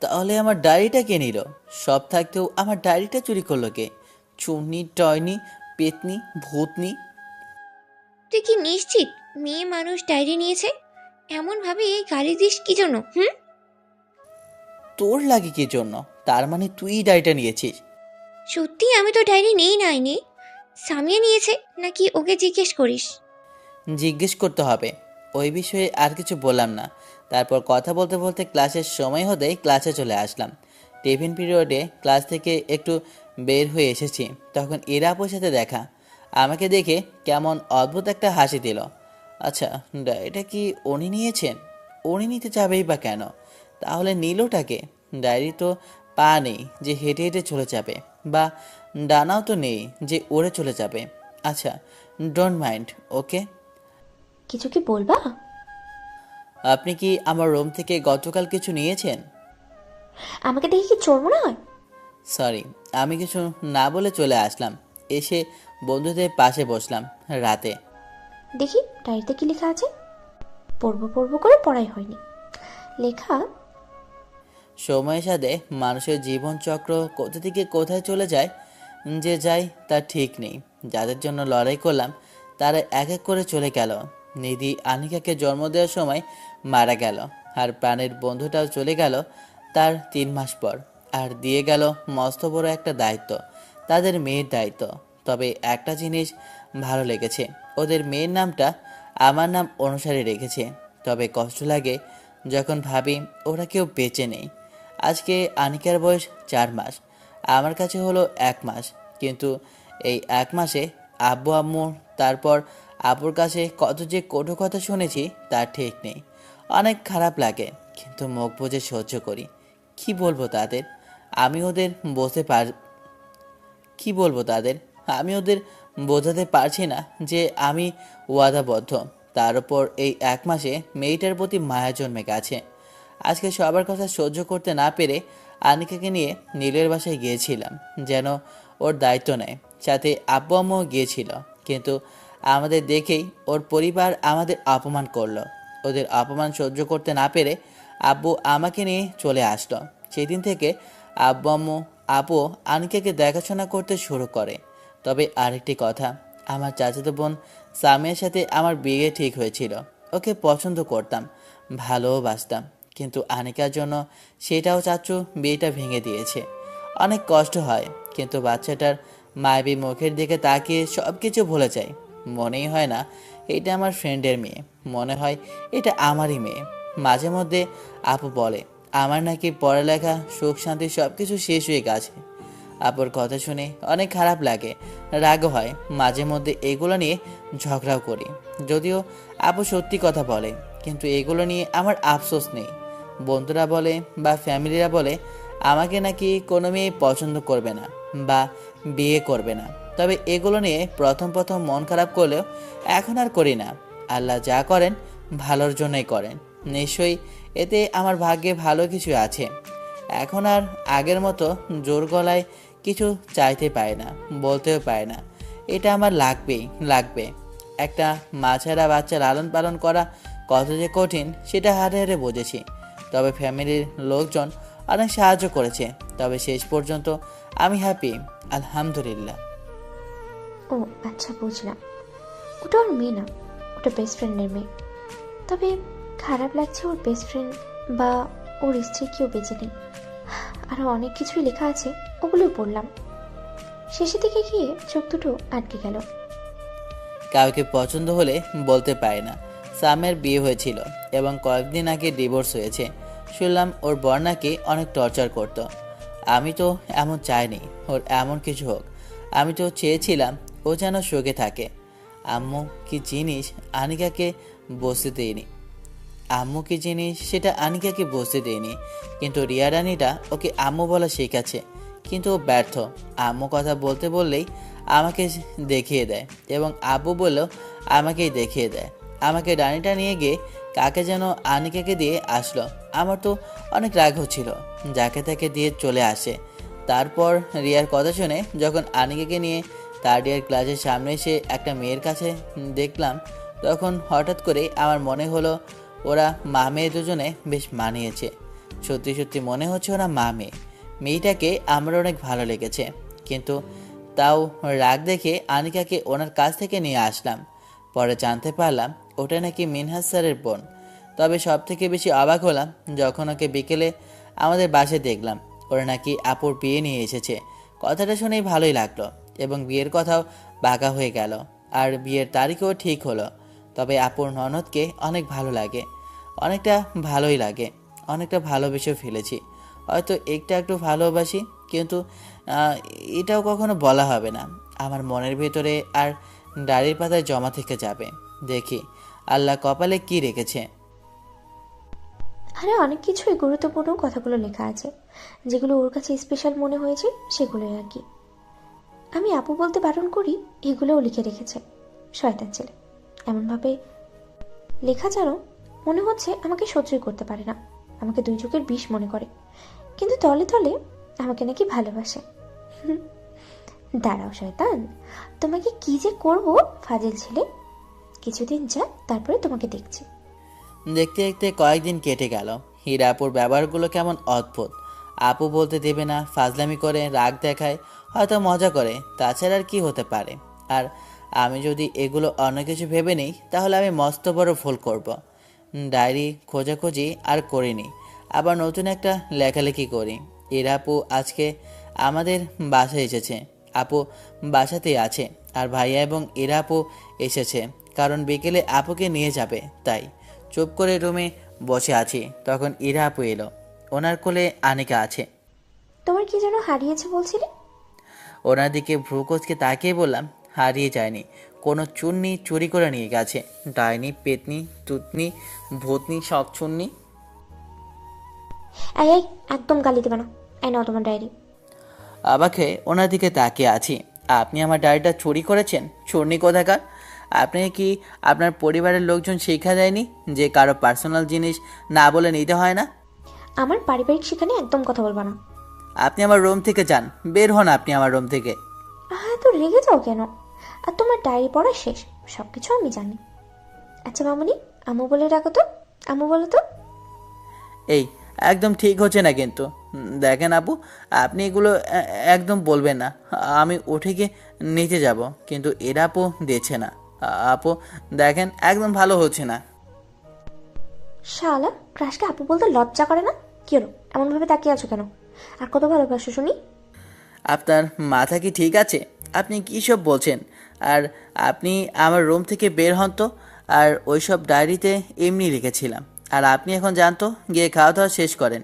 তাহলে আমার ডায়েরিটা কে নিল? সব থাকতেও আমার ডায়েরিটা চুরি করলো কে? চুন্নি, টয়নি, পেতনি, ভূতনি। তুই কি নিশ্চিত মেয়ে মানুষ ডায়েরি নিয়েছে? এমনভাবে গালি দিস কি জন্য? তোর লাগে কি জন্য? তার মানে তুই ডায়েরিটা নিয়েছিস? সত্যি আমি তো ডায়েরি নেই। সামিয়া নিয়েছে নাকি ওকে জিজ্ঞেস করিস? জিজ্ঞেস করতে হবে। ওই বিষয়ে আর কিছু বললাম না। তারপর কথা বলতে বলতে ক্লাসের সময় হতেই ক্লাসে চলে আসলাম। টিফিন পিরিয়ডে ক্লাস থেকে একটু বের হয়ে এসেছি, তখন এরা আপুর সাথে দেখা। আমাকে দেখে কেমন অদ্ভুত একটা হাসি দিল। আচ্ছা, ডায়েরিটা কি উনি নিয়েছেন? উনি নিতে যাবেই বা কেন? তাহলে নিলটাকে? ডায়েরি তো পা নেই যে হেঁটে হেঁটে চলে যাবে, বা ডানাও তো নেই যে উড়ে চলে যাবে। আচ্ছা, ডোন্ট মাইন্ড, ওকে? কিছু কি বলবা? আপনি কি আমার রুম থেকে গতকাল কিছু নিয়েছেন? আমাকে দেখে কি চোর মনে হয়? সরি, আমি কিছু না বলে চলে আসলাম। এসে বন্ধুদের পাশে বসলাম রাতে। দেখি ডায়েরিতে কি লেখা আছে। পড়বো পড়বো করে পড়াই হয়নি। লেখা, সময়ের সাথে মানুষের জীবনচক্র কোথা থেকে কোথায় চলে যায়, যে যায় তার ঠিক নেই। যাদের জন্য লড়াই করলাম তারা এক এক করে চলে গেল। নিধি আনিকাকে জন্ম দেওয়ার সময় মারা গেল, আর প্রাণের বন্ধুটাও চলে গেল তার 3 মাস পর। আর দিয়ে গেল মস্ত বড় একটা দায়িত্ব, তাদের মেয়ের দায়িত্ব। তবে একটা জিনিস ভালো লেগেছে, ওদের মেয়ের নামটা আমার নাম অনুসারে রেখেছে। তবে কষ্ট লাগে যখন ভাবি ওরা কেউ বেঁচে নেই। আজকে আনিকার বয়স 4 মাস, আমার কাছে হলো 1 মাস। কিন্তু এই 1 মাসে আব্বু আম্মু, তারপর আপুর কাছে কত যে কটু কথা শুনেছি তার ঠিক নেই। অনেক খারাপ লাগে, কিন্তু মুখ বুজে সহ্য করি। কি বলবো তাদের? আমি ওদের বসতে পার কি বলবো তাদের? আমি ওদের বোঝাতে পারছি না যে আমি ওয়াদাবদ্ধ। তার উপর এই 1 মাসে মেয়েটার প্রতি মায়া জন্মে গেছে। আজকে সবার কথা সহ্য করতে না পেরে আনিকাকে নিয়ে নীলের বাসায় গিয়েছিলাম, যেন ওর দায়িত্ব নেয়। সাথে আব্বু আম্মুও গিয়েছিল, কিন্তু আমাদের দেখেই ওর পরিবার আমাদের অপমান করলো। ওদের অপমান সহ্য করতে না পেরে আব্বু আমাকে নিয়ে চলে আসলো। সেদিন থেকে আব্বু আম্মু আপু আনিকাকে দেখাশোনা করতে শুরু করে। তবে আরেকটি কথা, আমার চাচাতো বোন সামিয়ার সাথে আমার বিয়ে ঠিক হয়েছিল। ওকে পছন্দ করতাম, ভালোবাসতাম, কিন্তু আনিকার জন্য সেটাও চাচু বিয়েটা ভেঙে দিয়েছে। অনেক কষ্ট হয়, কিন্তু বাচ্চাটার মায়াবী মুখের দিকে তাকিয়ে সব কিছু ভুলে যায়। মনেই হয় না এটা আমার ফ্রেন্ডের মেয়ে, মনে হয় এটা আমারই মেয়ে। মাঝে মধ্যে আপু বলে আমার নাকি পড়ালেখা, সুখ শান্তি সব কিছু শেষ হয়ে গেছে। আপুর কথা শুনে অনেক খারাপ লাগে, রাগও হয়। মাঝে মধ্যে এগুলো নিয়ে ঝগড়াও করি, যদিও আপু সত্যি কথা বলে, কিন্তু এগুলো নিয়ে আমার আফসোস নেই। বন্ধুরা বলে বা ফ্যামিলিরা বলে আমাকে নাকি কোনো মেয়ে পছন্দ করবে না বা বিয়ে করবে না। তবে এগুলো নিয়ে প্রথম প্রথম মন খারাপ করলেও এখন আর করি না। আল্লাহ যা করেন ভালোর জন্যই করেন। নিশ্চয়ই এতে আমার ভাগ্যে ভালো কিছু আছে। এখন আর আগের মতো জোর গলায় কিছু চাইতে পায় না, বলতেও পায় না এটা আমার লাগবেই লাগবে। একটা মাছাড়া বাচ্চা লালন পালন করা কত যে কঠিন সেটা হারে হারে বুঝেছি। তবে ফ্যামিলির লোকজন অনেক সাহায্য করেছে। তবে শেষ পর্যন্ত আমি হ্যাপি, আলহামদুলিল্লাহ। ও আচ্ছা বুঝলাম। ওটা ওর মেয়ে না, ওটা বেস্ট ফ্রেন্ডের মেয়ে। তবে খারাপ লাগছে ওর বেস্ট ফ্রেন্ড বা ওর স্ত্রী কেউ বেঁচে নেই। আরও অনেক কিছুই লেখা আছে, ওগুলো পড়লাম। শেষের দিকে গিয়ে চোখ দুটো আটকে গেল। কাউকে পছন্দ হলে বলতে পারে না। সামের বিয়ে হয়েছিল এবং কয়েকদিন আগে ডিভোর্স হয়েছে। শুনলাম ওর বর নাকি অনেক টর্চার করত। আমি তো এমন চাইনি ওর এমন কিছু হোক। আমি তো চেয়েছিলাম ও যেন সুখে থাকে। আম্মু কি জিনিস আনিকাকে বসতে দেয়নি, আম্মু কি জিনিস সেটা আনিকাকে বসতে দেয়নি। কিন্তু রিয়া রানীটা ওকে আম্মু বলা শেখাচ্ছে, কিন্তু ও ব্যর্থ। আম্মু কথা বলতে বললেই আমাকে দেখিয়ে দেয়, এবং আব্বু বললেও আমাকেই দেখিয়ে দেয়। আমাকে রানীটা নিয়ে গিয়ে কাকে যেন আনিকাকে দিয়ে আসলো। আমার তো অনেক রাগ হচ্ছিল, যাকে তাকে দিয়ে চলে আসে। তারপর রিয়ার কথা শুনে যখন আনিকাকে নিয়ে থার্ড ইয়ার ক্লাসের সামনে এসে একটা মেয়ের কাছে দেখলাম, তখন হঠাৎ করে আমার মনে হলো ওরা মা মেয়ে দুজনে বেশ মানিয়েছে। সত্যি সত্যি মনে হচ্ছে ওরা মা মেয়ে। মেয়েটাকে আমার অনেক ভালো লেগেছে, কিন্তু তাও রাগ দেখে আনিকাকে ওনার কাছ থেকে নিয়ে আসলাম। পরে জানতে পারলাম ওটা নাকি মিনহাজ স্যারের বোন। তবে সব থেকে বেশি অবাক হলাম যখন ওকে বিকেলে আমাদের বাসায় দেখলাম। ওরা নাকি আপুর বিয়ে নিয়ে এসেছে। কথাটা শুনেই ভালোই লাগলো, এবং বিয়ের কথাও বাঁকা হয়ে গেল, আর বিয়ের তারিখও ঠিক হলো। তবে আপুর ননদকে অনেক ভালো লাগে, অনেকটা ভালোই লাগে, অনেকটা ভালোবেসেও ফেলেছি। হয়তো একটু ভালোবাসি, কিন্তু এটাও কখনো বলা হবে না। আমার মনের ভেতরে আর ডায়েরির পাতায় জমা থেকে যাবে। দেখি আল্লাহ কপালে কি রেখেছে। আরে অনেক কিছুই গুরুত্বপূর্ণ কথাগুলো লেখা আছে, যেগুলো ওর কাছে স্পেশাল মনে হয়েছে সেগুলোই আর কি। আমি আপু বলতে বারণ করি, এগুলোও লিখে রেখেছে। শয়তান ছেলে, এমনভাবে লেখা যেন মনে হচ্ছে আমাকে সহ্যই করতে পারে না, আমাকে দুই চোখের বিষ মনে করে, কিন্তু তলে তলে আমাকে নাকি ভালোবাসে। দাঁড়াও শয়তান, তোমাকে কি যে করব ফাজিল ছেলে, কিছুদিন যা, তারপরে তোমাকে দেখছি। দেখতে দেখতে কয়েকদিন কেটে গেল। হীরা আপুর ব্যবহারগুলো কেমন অদ্ভুত। আপু বলতে দেবে না, ফাজলামি করে, রাগ দেখায়, হয়তো মজা করে, তাছাড়া আর কি হতে পারে। আর আমি যদি এগুলো অন্য কিছু ভেবে নিই তাহলে আমি মস্ত বড় ভুল করব। ডায়েরি খোঁজাখুঁজি আর করিনি, আবার নতুন একটা লেখালেখি করি। হীরা আপু আজকে আমাদের বাসায় এসেছে। আপু বাসাতেই আছে, আর ভাইয়া এবং হীরা আপু এসেছে কারণ বিকেলে আপুকে নিয়ে যাবে। তাই চুপ করে রুমে বসে আছি, তখন হীরা আপু এলো। ওনার কোলে আনিকা আছে। তোমার কি যেন হারিয়েছে বলছিলে? ওনার দিকে ভ্রুকোচকে তাকিয়ে বললাম, হারিয়ে যায়নি, কোনো চুন্নি চুরি করে নিয়ে গেছে। ডাইনি, পেতনি, তুতনি, ভূতনি, শখচুন্নি। এই এই, একদম গালি দেবে না। এই নাও তোমার ডায়েরি। আমাকে ওনার দিকে তাকিয়ে আছি। আপনি আমার ডায়েরিটা চুরি করেছেন? চুন্নি কোথাকার! আপনি কি আপনার পরিবারের লোকজন শিক্ষা দেয়নি যে কারো পার্সোনাল জিনিস না বলে নিতে হয় না? আমার পারিবারিক শিক্ষা একদম কথা বলবা না। আপনি আমার রুম থেকে যান, বের হন আপনি আমার রুম থেকে। হ্যাঁ, তো রেগে যাও কেন? আর তোমার ডায়েরি পড়া শেষ, সব কিছু আমি জানি। আচ্ছা মামুনি, আম্মু বলে ডাকো তো, আম্মু বলো তো। এই একদম ঠিক হচ্ছে না কিন্তু। দেখেন আপু, আপনি এগুলো একদম বলবেন না। আমি উঠে গিয়ে নিতে যাব, কিন্তু এরা আপু দিচ্ছে না। আপু দেখেন, একদম ভালো হচ্ছে না। শালা, ক্রাশকে আপু বলতে লজ্জা করে না? কি হলো, এমনভাবে তাকিয়ে আছো কেন? আর কত ভালোবাসো শুনি? আপনার মাথা কি ঠিক আছে? আপনি কী সব বলছেন? আর আপনি আমার রুম থেকে বের হন তো। আর ওই সব ডায়েরিতে এমনি লিখেছিলাম। আর আপনি এখন যান তো, গিয়ে খাওয়া দাওয়া শেষ করেন।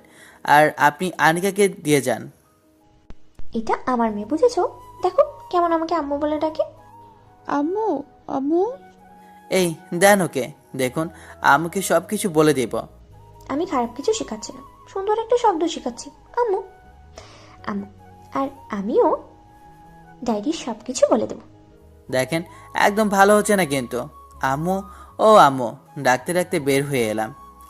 আর আপনি আনিকাকে দিয়ে যান। এটা আমার মেয়ে, বুঝেছো? দেখো কেমন আমাকে আম্মু বলে ডাকে। আম্মু, আম্মু। এই দেন ওকে, দেখুন আমাকে সব কিছু বলে দেব। আমি খারাপ কিছু শেখাচ্ছি না, সুন্দর একটা শব্দ শেখাচ্ছি, আম্মু আম্মু। আর আমিও ডায়েরির সব কিছু বলে দেবো। দেখেন একদম ভালো হচ্ছে না কিন্তু। আম্মু, ও আম্মু, ডাকতে ডাকতে বের হয়ে এলাম।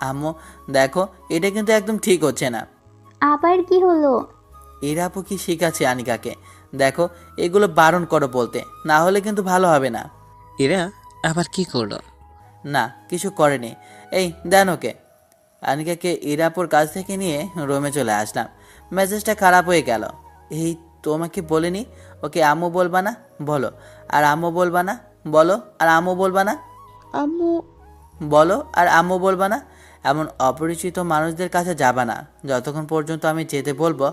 আম্মু দেখো, এটা কিন্তু একদম ঠিক হচ্ছে না। আবার কি হলো? এরা আপু কি শিখাচ্ছে আনিকাকে? দেখো, এগুলো বারণ করো বলতে, না হলে কিন্তু ভালো হবে না। এরা আবার কি করলো? না, কিছু করেনি। এই দেন ওকে। আনিকাকে ইরাপুর কাছ থেকে নিয়ে রুমে চলে আসলাম। মেজাজটা খারাপ হয়ে গেল। এই তোমাকে বলিনি ওকে আম্মু বলবা না? বলো। আর আম্মু বলবা না? বলো। আর আম্মু বলবা না? আম্মু। বলো। আর আম্মু বলবা না? এমন অপরিচিত মানুষদের কাছে যাবা না। যতক্ষণ পর্যন্ত আমি যেতে বলবো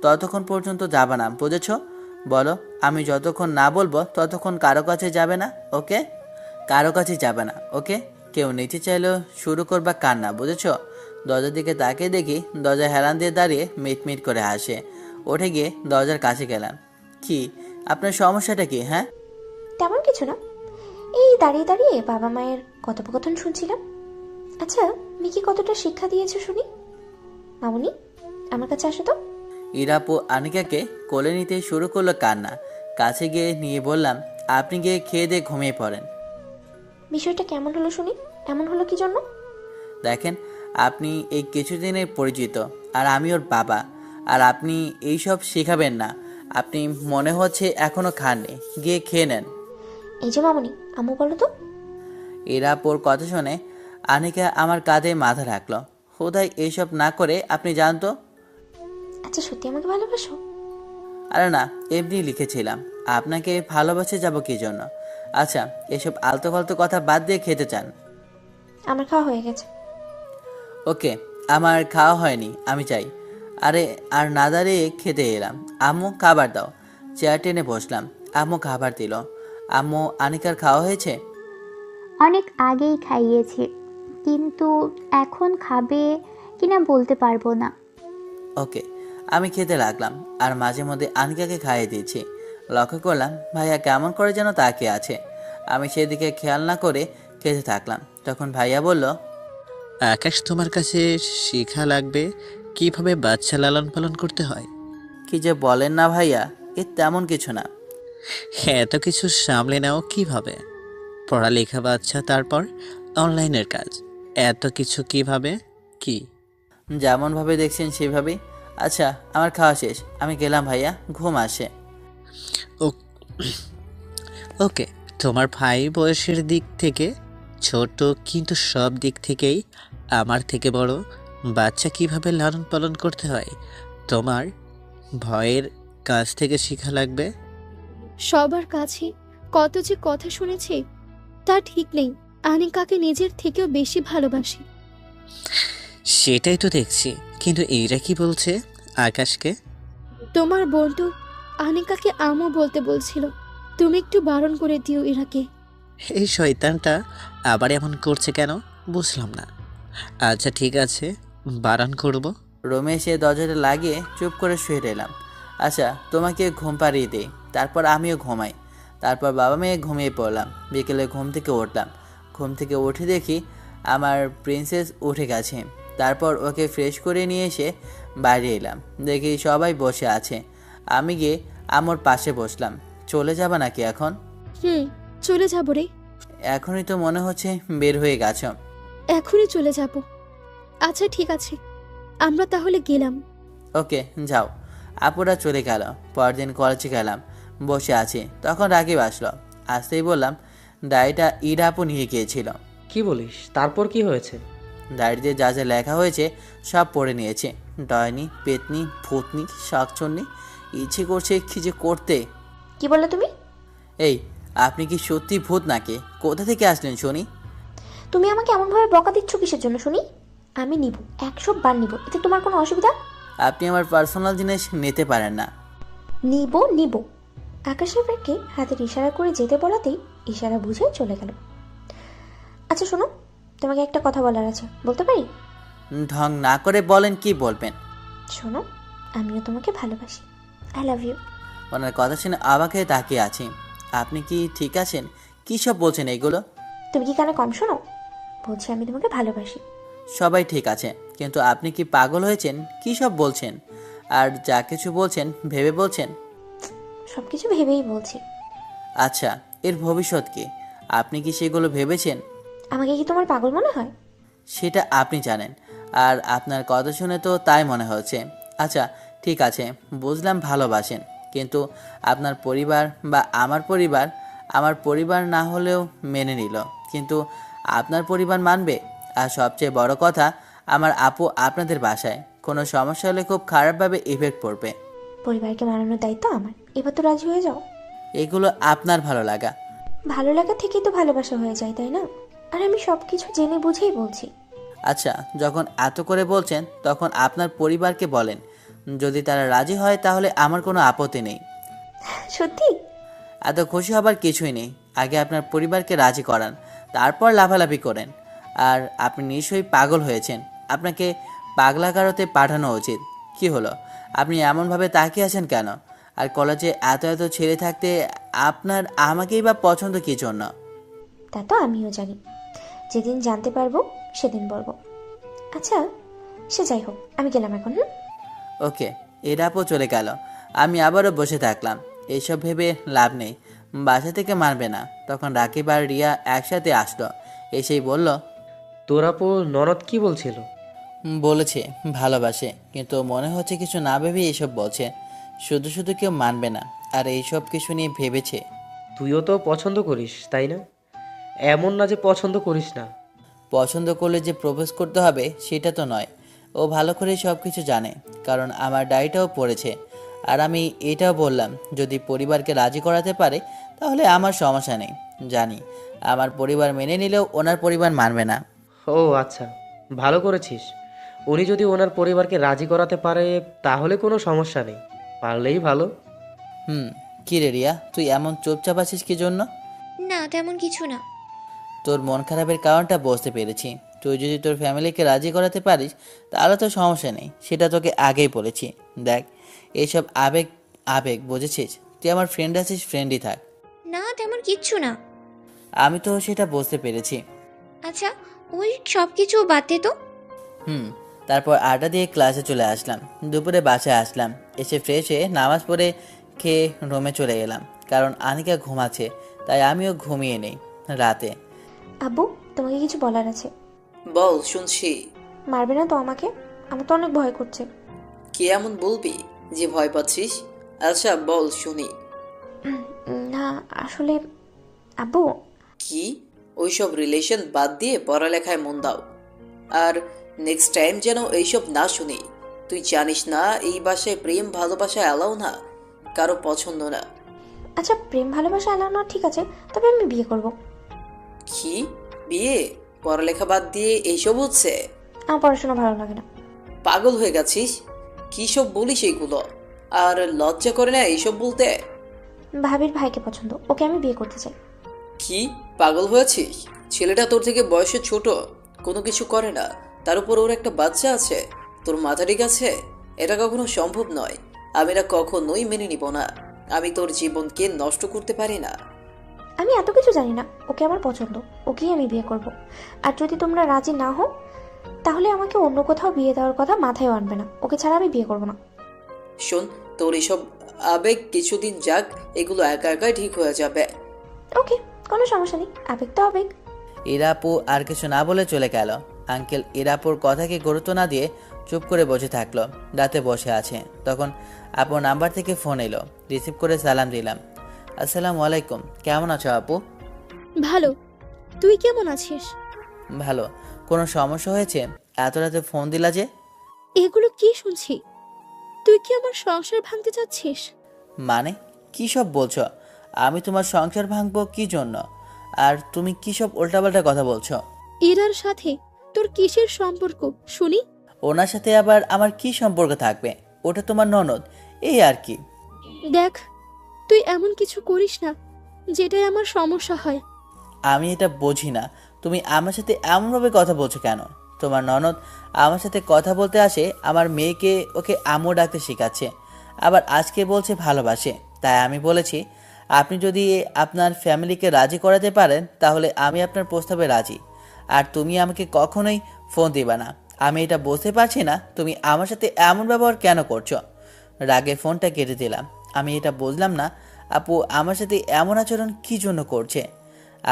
ততক্ষণ পর্যন্ত যাবা না, বুঝেছো? বলো, আমি যতক্ষণ না বলবো ততক্ষণ কারো কাছে যাবে না, ওকে? কারো কাছে যাবে না, ওকে? কেউ নিচে চাইলেও শুরু করবা কান্না, বুঝেছো? দরজার দিকে তাকিয়ে দেখি দরজা হেলান দিয়ে দাঁড়িয়ে মিটমিট করে হাসে। উঠে গিয়ে দরজার কাছে গেলাম। কি আপনার সমস্যাটা কি? হ্যাঁ, তেমন কিছু না, এই দাঁড়িয়ে দাঁড়িয়ে বাবা মায়ের কথোপকথন শুনছিলাম। আচ্ছা, মিকি কতটা শিক্ষা দিয়েছে শুনি? মামুনি, আমার কাছে আসো তো। ইরাপু আনিকাকে কোলে নিতে শুরু করলো কান্না। কাছে গিয়ে নিয়ে বললাম, আপনি গিয়ে খেয়ে দিয়ে ঘুমিয়ে পড়েন। বিষয়টা কেমন হলো শুনি? এমন হলো কি জন্য? দেখেন, আপনি এই কিছুদিনের পরিচিত, আর আমি ওর বাবা। আর আপনি এইসব শেখাবেন না। আপনি মনে হচ্ছে এখনো খাননি, গিয়ে খেয়ে নেন। এই যে মামুনি, আম্মু বলো তো। ইরাপুর কথা শুনে আনিকা আমার কাঁধে মাথা রাখলো। খোদাই এইসব না করে আপনি জানতো। আচ্ছা, সত্যি আমাকে ভালোবাসো? আরে না, এমনি লিখেছিলাম। আপনাকে ভালোবাসে যাব কি জন্য? আচ্ছা, এসব আলতো ফালতো কথা বাদ দিয়ে খেতে চান? আমার খাওয়া হয়ে গেছে। ওকে, আমার খাওয়া হয়নি, আমি চাই। আরে আর না দাঁড়িয়ে খেতে এলাম। আম্মু খাবার দাও। চেয়ার টেনে বসলাম। আম্মু খাবার দিল। আম্মু, আনিকার খাওয়া হয়েছে? অনেক আগেই খাইয়েছি, কিন্তু এখন খাবে কিনা বলতে পারবো না। ওকে, আমি খেতে লাগলাম আর মাঝে মধ্যে আনিকাকে খাইয়ে দিয়েছি। লক্ষ্য করলাম ভাইয়া কেমন করে যেন তাকিয়ে আছে। আমি সেদিকে খেয়াল না করে খেতে থাকলাম। তখন ভাইয়া বলল, আকাশ তোমার কাছে শেখা লাগবে কিভাবে বাচ্চা লালন পালন করতে হয়। কি যে বলেন না ভাইয়া, এ তেমন কিছু না। এত কিছু সামলে নাও কিভাবে? পড়ালেখা, বাচ্চা, তারপর অনলাইনের কাজ, এত কিছু কিভাবে? কি যেমনভাবে দেখছেন সেভাবেই। আচ্ছা, আমার খাওয়া শেষ, আমি গেলাম ভাইয়া, ঘুম আসে। ও- ওকে, তোমার ভাই বয়সের দিক থেকে ছোট, কিন্তু সব দিক থেকেই আমার থেকে বড়। বাচ্চা কিভাবে লালন পালন করতে হয় তোমার ভয়ের কাছ থেকে শেখা লাগবে। সবার কাছে কত যে কথা শুনেছি তা ঠিক নেই। আনিকাকে নিজের থেকেও বেশি ভালোবাসি। সেটাই তো দেখছি, কিন্তু এইরা কি বলছে আকাশকে? তোমার বন্ধু আনিকাকে আমও বলতে বলছিল, তুমি একটু বারণ করে দিও ইরাকে। এই শয়তানটা আবার এমন করছে কেন বুঝলাম না। আচ্ছা ঠিক আছে, বারণ করব। রুমে এসে দরজাটা লাগিয়ে চুপ করে শুয়ে রইলাম। আচ্ছা, তোমাকে ঘুম পাড়িয়ে দিই, তারপর আমিও ঘুমাই। তারপর বাবা মেয়ে ঘুমিয়ে পড়লাম। বিকেলে ঘুম থেকে উঠলাম। ঘুম থেকে উঠে দেখি আমার প্রিন্সেস উঠে গেছে। তারপর ওকে ফ্রেশ করে নিয়ে এসে বাইরে এলাম। দেখি সবাই বসে আছে। আমি গিয়ে আমার পাশে বসলাম। চলে যাবা নাকি এখন? চলে যাব রে। এখনই তো মনে হচ্ছে বের হয়ে গেছ। এখনই চলে যাব। আচ্ছা ঠিক আছে, আমরা তাহলে গেলাম। ওকে, যাও। আপুরা চলে গেল। পরদিন কলেজে গেলাম, বসে আছি। তখন রাকিব আসলো। আসতেই বললাম, ডায়েরিটা ইরা আপু নিয়ে গিয়েছিল। কি বলিস? তারপর কি হয়েছে? ডায়েরিতে যা যা লেখা হয়েছে সব পড়ে নিয়েছে। ডয়নি, পেতনি, ভূতনি, শাকচন্নি, ইচ্ছে করছে কি যে করতে। কি বললে তুমি? এই, আপনি কি সত্যি ভূত নাকি? কোথা থেকে আসলেন শুনি? তুমি আমাকে এমনভাবে বকা দিচ্ছ কিসের জন্য শুনি? আমি নিব, 100 বার নিব, এতে তোমার কোনো অসুবিধা? আপনি আমার পার্সোনাল জিনিস নিতে পারেন না। নিব নিব। আকাশের ব্যাগকে হাতের ইশারা করে যেতে বলাতেই ইশারা বুঝে চলে গেল। আচ্ছা শোনো, তোমাকে একটা কথা বলার আছে, বলতে পারি? ঢং না করে বলেন, কি বলবেন? শোনো, আমিও তোমাকে ভালোবাসি। I love you. ওনার কথা শুনে অবাক হয়ে তাকিয়ে আছি। আপনি কি ঠিক আছেন? কী সব বলছেন এগুলো? তুমি কি কানে কম শোনো? বলছি আমি তোমাকে ভালোবাসি। সবাই ঠিক আছে, কিন্তু আপনি কি পাগল হয়েছেন? কী সব বলছেন? আর যা কিছু বলছেন ভেবে বলছেন? সব কিছু ভেবেই বলছি। আচ্ছা, এর ভবিষ্যৎ কি? আপনি কি সেগুলো ভেবেছেন? আমাকে কি তোমার পাগল মনে হয়? সেটা আপনি জানেন, আর আপনার কথা শুনে তো তাই মনে হচ্ছে। আচ্ছা ঠিক আছে, বুঝলাম ভালোবাসেন, কিন্তু আপনার পরিবার বা আমার পরিবার না হলেও মেনে নিল, কিন্তু আপনার পরিবার মানবে? আর সবচেয়ে বড় কথা, আমার আপু আপনাদের বাসায়, কোনো সমস্যা হলে খুব খারাপভাবে ইফেক্ট পড়বে। পরিবারকে মানানোর দায়িত্ব আমার, এবার তো রাজি হয়ে যাও। এগুলো আপনার ভালো লাগা। ভালো লাগা থেকেই তো ভালোবাসা হয়ে যায়, তাই না? আর আমি সব কিছু জেনে বুঝেই বলছি। আচ্ছা, যখন এত করে বলছেন তখন আপনার পরিবারকে বলেন, যদি তারা রাজি হয় তাহলে আমার কোনো আপত্তি নেই। সত্যি? এত খুশি হবার কিছুই নেই। আগে আপনার পরিবারকে রাজি করান, তারপর লাফালাফি করেন। আর আপনি নিশ্চয়ই পাগল হয়েছেন, আপনাকে পাগলাগারতে পাঠানো উচিত। কি হলো, আপনি এমনভাবে তাকিয়ে আছেন কেন? আর কলেজে এত এত ছেলে থাকতে আপনার আমাকেই বা পছন্দ কী জন্য? তা তো আমিও জানি, যেদিন জানতে পারবো সেদিন বলবো। আচ্ছা সে যাই হোক, আমি গেলাম এখন। ওকে, এরাপও চলে গেল। আমি আবারও বসে থাকলাম। এইসব ভেবে লাভ নেই, বাসা থেকে মানবে না। তখন রাকিব আর রিয়া একসাথে আসলো। এসেই বলল, তোর আপু ননদ কি বলছিল? বলেছে ভালোবাসে, কিন্তু মনে হচ্ছে কিছু না ভেবে এইসব বলছে। শুধু শুধু কেউ মানবে না, আর এইসব কিছু নিয়ে ভেবেছে। তুইও তো পছন্দ করিস, তাই না? এমন না যে পছন্দ করিস না। পছন্দ করলে যে প্রপোজ করতে হবে সেটা তো নয়। ও ভালো করে সব কিছু জানে, কারণ আমার ডায়েরিটাও পড়েছে। আর আমি এটাও বললাম, যদি পরিবারকে রাজি করাতে পারে তাহলে আমার সমস্যা নেই। জানি আমার পরিবার মেনে নিলেও ওনার পরিবার মানবে না। ও আচ্ছা, ভালো করেছিস। উনি যদি ওনার পরিবারকে রাজি করাতে পারে তাহলে কোনো সমস্যা নেই, পারলেই ভালো। কি রে রিয়া, তুই এমন চুপচাপ আছিস কি জন্য? না তেমন কিছু না। তোর মন খারাপের কারণটা বুঝতে পেরেছি। তুই যদি তোর ফ্যামিলিকে রাজি করাতে পারিস তাহলে তো সমস্যা নেই, সেটা তোকে আগেই বলেছি। দেখ, এইসব আবেগ আবেগ বুঝেছিস? তুই আমার ফ্রেন্ড আছিস, ফ্রেন্ডই থাক। না তেমন কিচ্ছু না। আমি তো সেটা বুঝতে পেরেছি। আচ্ছা, ওই সব কিছু বাদ দে তো। তারপর আড্ডা দিয়ে ক্লাসে চলে আসলাম। দুপুরে বাসায় আসলাম, এসে ফ্রেশ হয়ে নামাজ পড়ে খেয়ে রুমে চলে গেলাম, কারণ আনিকা ঘুমাচ্ছে, তাই আমিও ঘুমিয়ে নেই রাতে। আব্বু, তোমাকে কিছু বলার আছে। বল, শুনছি। মারবে না তো আমাকে? আমার তো অনেক ভয় করছে। কি এমন বলবি যে ভয় পাচ্ছিস? আচ্ছা বল শুনি। না আসলে আব্বু। কি? ওইসব রিলেশন বাদ দিয়ে পড়ালেখায় মন দাও, আর নেক্সট টাইম যেন এইসব না শুনি। তুই জানিস না এই বাসায় প্রেম ভালোবাসা এলাও না, কারো পছন্দ না। আচ্ছা, প্রেম ভালোবাসা এলাও না ঠিক আছে, তবে আমি বিয়ে করব। কি বিয়ে? পড়ালেখা বাদ দিয়ে এইসব হচ্ছে? আমার পড়াশোনা ভালো লাগে না। পাগল হয়ে গেছিস? কী সব বলিস এইগুলো? আর লজ্জা করে না এইসব বলতে? ভাবির ভাইকে পছন্দ, ওকে আমি বিয়ে করতে চাই। কি পাগল হয়েছিস? ছেলেটা তোর থেকে বয়সে ছোট, কোনো কিছু করে না, তার উপর ওর একটা বাচ্চা আছে। তোর মাথা ঠিক আছে? এটা কখনো সম্ভব নয়। আমি এটা কখনোই মেনে নিব না। আমি তোর জীবনকে নষ্ট করতে পারি না। আমি এত কিছু জানি না, ওকে আমার পছন্দ, ওকেই আমি বিয়ে করব। আর যদি তোমরা রাজি না হও তাহলে আমাকে অন্য কোথাও বিয়ে দেওয়ার কথা মাথায় আনবে না, ওকে ছাড়া আমি বিয়ে করব না। শোন, তোর এসব আবেগ কিছুদিন যাক, এগুলো একা একাই ঠিক হয়ে যাবে। ওকে, কোনো সমস্যা নেই, আবেগ তো আবেগ। ইরাপু আর কিছু না বলে চলে গেল। আঙ্কেল ইরাপুর কথাকে গুরুত্ব না দিয়ে চুপ করে বসে থাকলো। রাতে বসে আছে, তখন আপুর নাম্বার থেকে ফোন এলো। রিসিভ করে সালাম দিলাম। আসসালামু আলাইকুম, কেমন আছো আপু? ভালো, তুই কেমন আছিস? ভালো। কোনো সমস্যা হয়েছে? এত রাতে ফোন দিলা যে? এগুলো কি শুনছি? তুই কি আমার সংসার ভাঙতে চাচ্ছিস? মানে কি সব বলছো? আমি তোমার সংসার ভাঙবো কি জন্য? আর তুমি কি সব উল্টাপাল্টা কথা বলছো? ইরার সাথে তোর কিসের সম্পর্ক শুনি? ওনার সাথে আবার আমার কি সম্পর্ক থাকবে? ওটা তোমার ননদ, এই আর কি। দেখ, তুই এমন কিছু করিস না যেটাই আমার সমস্যা হয়। আমি এটা বুঝি না, তুমি আমার সাথে এমনভাবে কথা বলছো কেন? তোমার ননদ আমার সাথে কথা বলতে আসে, আমার মেয়েকে ওকে আম্মু ডাকতে শেখাচ্ছে, আবার আজকে বলছে ভালোবাসে। তাই আমি বলেছি, আপনি যদি আপনার ফ্যামিলিকে রাজি করাতে পারেন তাহলে আমি আপনার প্রস্তাবে রাজি। আর তুমি আমাকে কখনোই ফোন দিবা না। আমি এটা বুঝতে পারছি না তুমি আমার সাথে এমন ব্যবহার কেন করছো। রাগে ফোনটা কেটে দিলাম। আমি এটা বুঝলাম না আপু আমার সাথে এমন আচরণ কি জন্য করছে।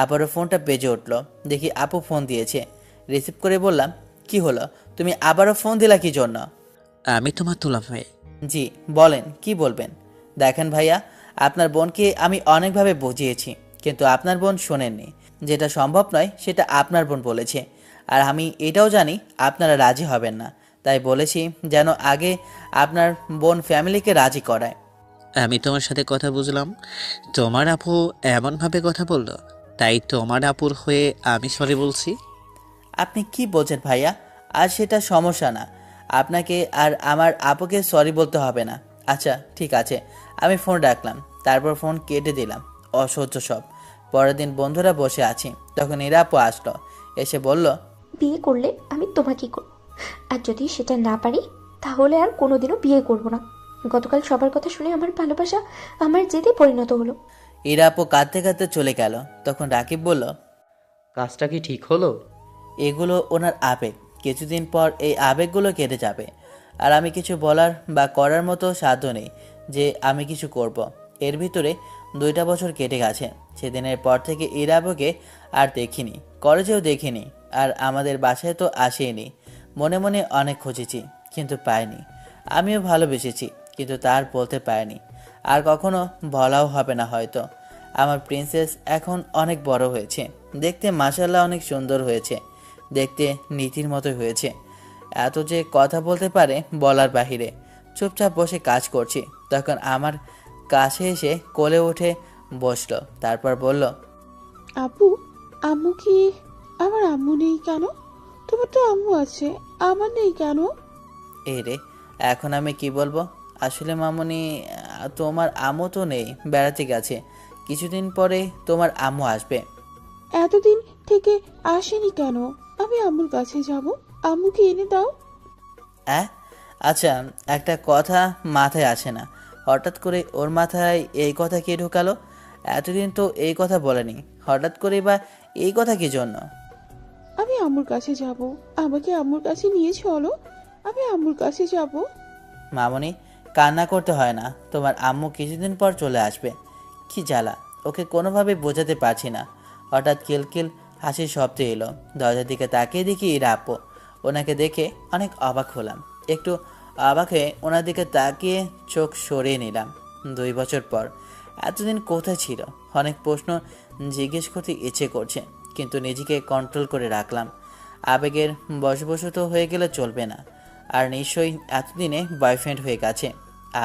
আবারও ফোনটা বেজে উঠলো, দেখি আপু ফোন দিয়েছে। রিসিভ করে বললাম, কি হলো, তুমি আবারও ফোন দিলা কি জন্য? আমি তোমার দুলাভাই। জি বলেন, কি বলবেন? দেখেন ভাইয়া, আপনার বোনকে আমি অনেকভাবে বুঝিয়েছি, কিন্তু আপনার বোন শোনেননি। যেটা সম্ভব নয় সেটা আপনার বোন বলেছে, আর আমি এটাও জানি আপনারা রাজি হবেন না। তাই বলেছি যেন আগে আপনার বোন ফ্যামিলিকে রাজি করায়। আমি তোমার সাথে কথা বুঝলাম, তোমার আপু এমনভাবে কথা বললো, তাই তোমার আপুর হয়ে আমি সরি বলছি। আপনি কি বলছেন ভাইয়া? আর সেটা সমস্যা না, আপনাকে আর আমার আপুকে সরি বলতে হবে না। আচ্ছা ঠিক আছে, আমি ফোন রাখলাম, তারপর ফোন কেটে দিলাম। অসহ্য সব। পরের দিন বন্ধুরা বসে আছি, তখন এরা আপু আসলো, এসে বলল, বিয়ে করলে আমি তোমাকেই করব, আর যদি সেটা না পারি তাহলে আর কোনোদিনও বিয়ে করব না। গতকাল সবার কথা শুনে আমার ভালোবাসা আমার জেদে পরিণত হলো। এরা আপু কাঁদতে কাঁদতে চলে গেল। তখন রাকিব বলল, কাজটা কি ঠিক হলো? এগুলো ওনার আবেগ, কিছুদিন পর এই আবেগগুলো কেটে যাবে। আর আমি কিছু বলার বা করার মতো সাধ্য নেই যে আমি কিছু করব। এর ভিতরে 2টা বছর কেটে গেছে। সেদিনের পর থেকে ইরাবকে আর দেখিনি, কলেজেও দেখিনি, আর আমাদের বাসায় তো আসেনি। মনে মনে অনেক খুঁজেছি কিন্তু পাইনি। আমিও ভালোবেসেছি কিন্তু তার বলতে পারিনি, আর কখনো বলাও হবে না হয়তো। আমার প্রিন্সেস এখন অনেক বড় হয়েছে, দেখতে মাশাআল্লাহ অনেক সুন্দর হয়েছে, দেখতে নীতির মতো হয়েছে। এত যে কথা বলতে পারে বলার বাহিরে। চুপচাপ বসে কাজ করছি, তখন আমার কাছে এসে কোলে উঠে বসলো, তারপর বলল, আপু, আম্মু কি? আমার আম্মু নেই কেন? তোমার তো আম্মু আছে, আমার নেই কেন? এই রে, এখন আমি কি বলবো? আসলে মামুনি, তোমার আম্মু তো নেই, বেড়াতে গেছে। কিছুদিন পরে তোমার আম্মু আসবে। এতদিন থেকে আসেনি কেন? আমি আম্মুর কাছে যাব, আম্মুকে এনে দাও। আচ্ছা, একটা কথা মাথায় আসে না, হঠাৎ করে ওর মাথায় এই কথা কে ঢোকালো? এতদিন তো এই কথা বলেনি, হঠাৎ করে বা এই কথা কি জন্য? আমি আম্মুর কাছে যাব। আমাকে আম্মুর কাছে নিয়ে চলো, আমি আম্মুর কাছে যাব। মামনি, কান্না করতে হয় না, তোমার আম্মু কিছুদিন পর চলে আসবে। কি জ্বালা, ওকে কোনোভাবে বোঝাতে পারছি না। হঠাৎ কিলকিল হাসির শব্দ এলো। দরজার দিকে তাকিয়ে দেখি এরা আপু। ওনাকে দেখে অনেক অবাক হলাম। একটু অবাক হয়ে ওনার দিকে তাকিয়ে চোখ সরিয়ে নিলাম। 2 বছর পর এতদিন কোথায় ছিল? অনেক প্রশ্ন জিজ্ঞেস করতে ইচ্ছে করছে, কিন্তু নিজেকে কন্ট্রোল করে রাখলাম। আবেগের বশবশত হয়ে গেলে চলবে না। আর নিশ্চয়ই এতদিনে বয়ফ্রেন্ড হয়ে গেছে।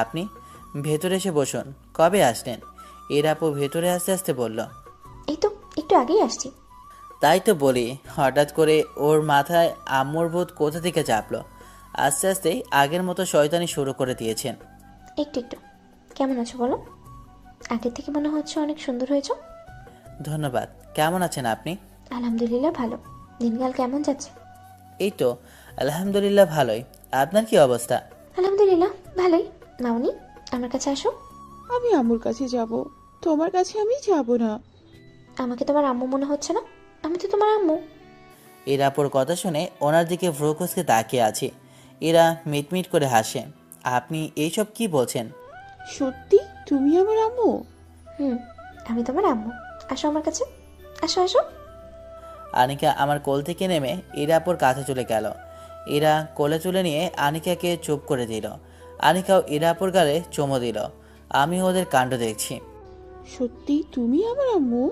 আপনি ভেতরে এসে বসুন। কবে আসলেন? এর আপু ভেতরে আসতে আসতে বলল। এই তো একটু আগেই আসছি। তাই তো বলি, হঠাৎ করে ওর মাথায় আম্মুর ভূত কোথা থেকে চাপলো? আস্তে আস্তেই আগের মতো শয়তানি শুরু করে দিয়েছেন। একটু একটু। কেমন আছো বলো? আগের থেকে মনে হচ্ছে অনেক সুন্দর হয়েছো। ধন্যবাদ। কেমন আছেন আপনি? আলহামদুলিল্লাহ ভালো। দিনকাল কেমন যাচ্ছে? এই তো আলহামদুলিল্লাহ ভালোই। আপনার কি অবস্থা? আলহামদুলিল্লাহ ভালোই। মামনি, আমার কাছে আসো। আমি আম্মুর কাছে যাব, তোমার কাছে আমি যাব না। আমাকে তোমার আম্মু মনে হচ্ছে না? আমি তো তোমার আম্মু। এর আপুর কথা শুনে ওনার দিকে ভ্রুকুচকে তাকিয়ে আছে। এরা মিটমিট করে হাসে। আপনি এইসব কি বলছেন? সত্যি তুমি আমার আম্মু? আমি তোমার আম্মু। আসো আমার কাছে, আসো আসো। আনিকা আমার কোল থেকে নেমে ইরাপুর কাছে চলে গেল। ইরা কোলে তুলে নিয়ে আনিকাকে চুপ করে দিল। আনিকাও ইরাপুর গালে চুমো দিল। আমি ওদের কাণ্ড দেখছি। সত্যি তুমি আমার আম্মু?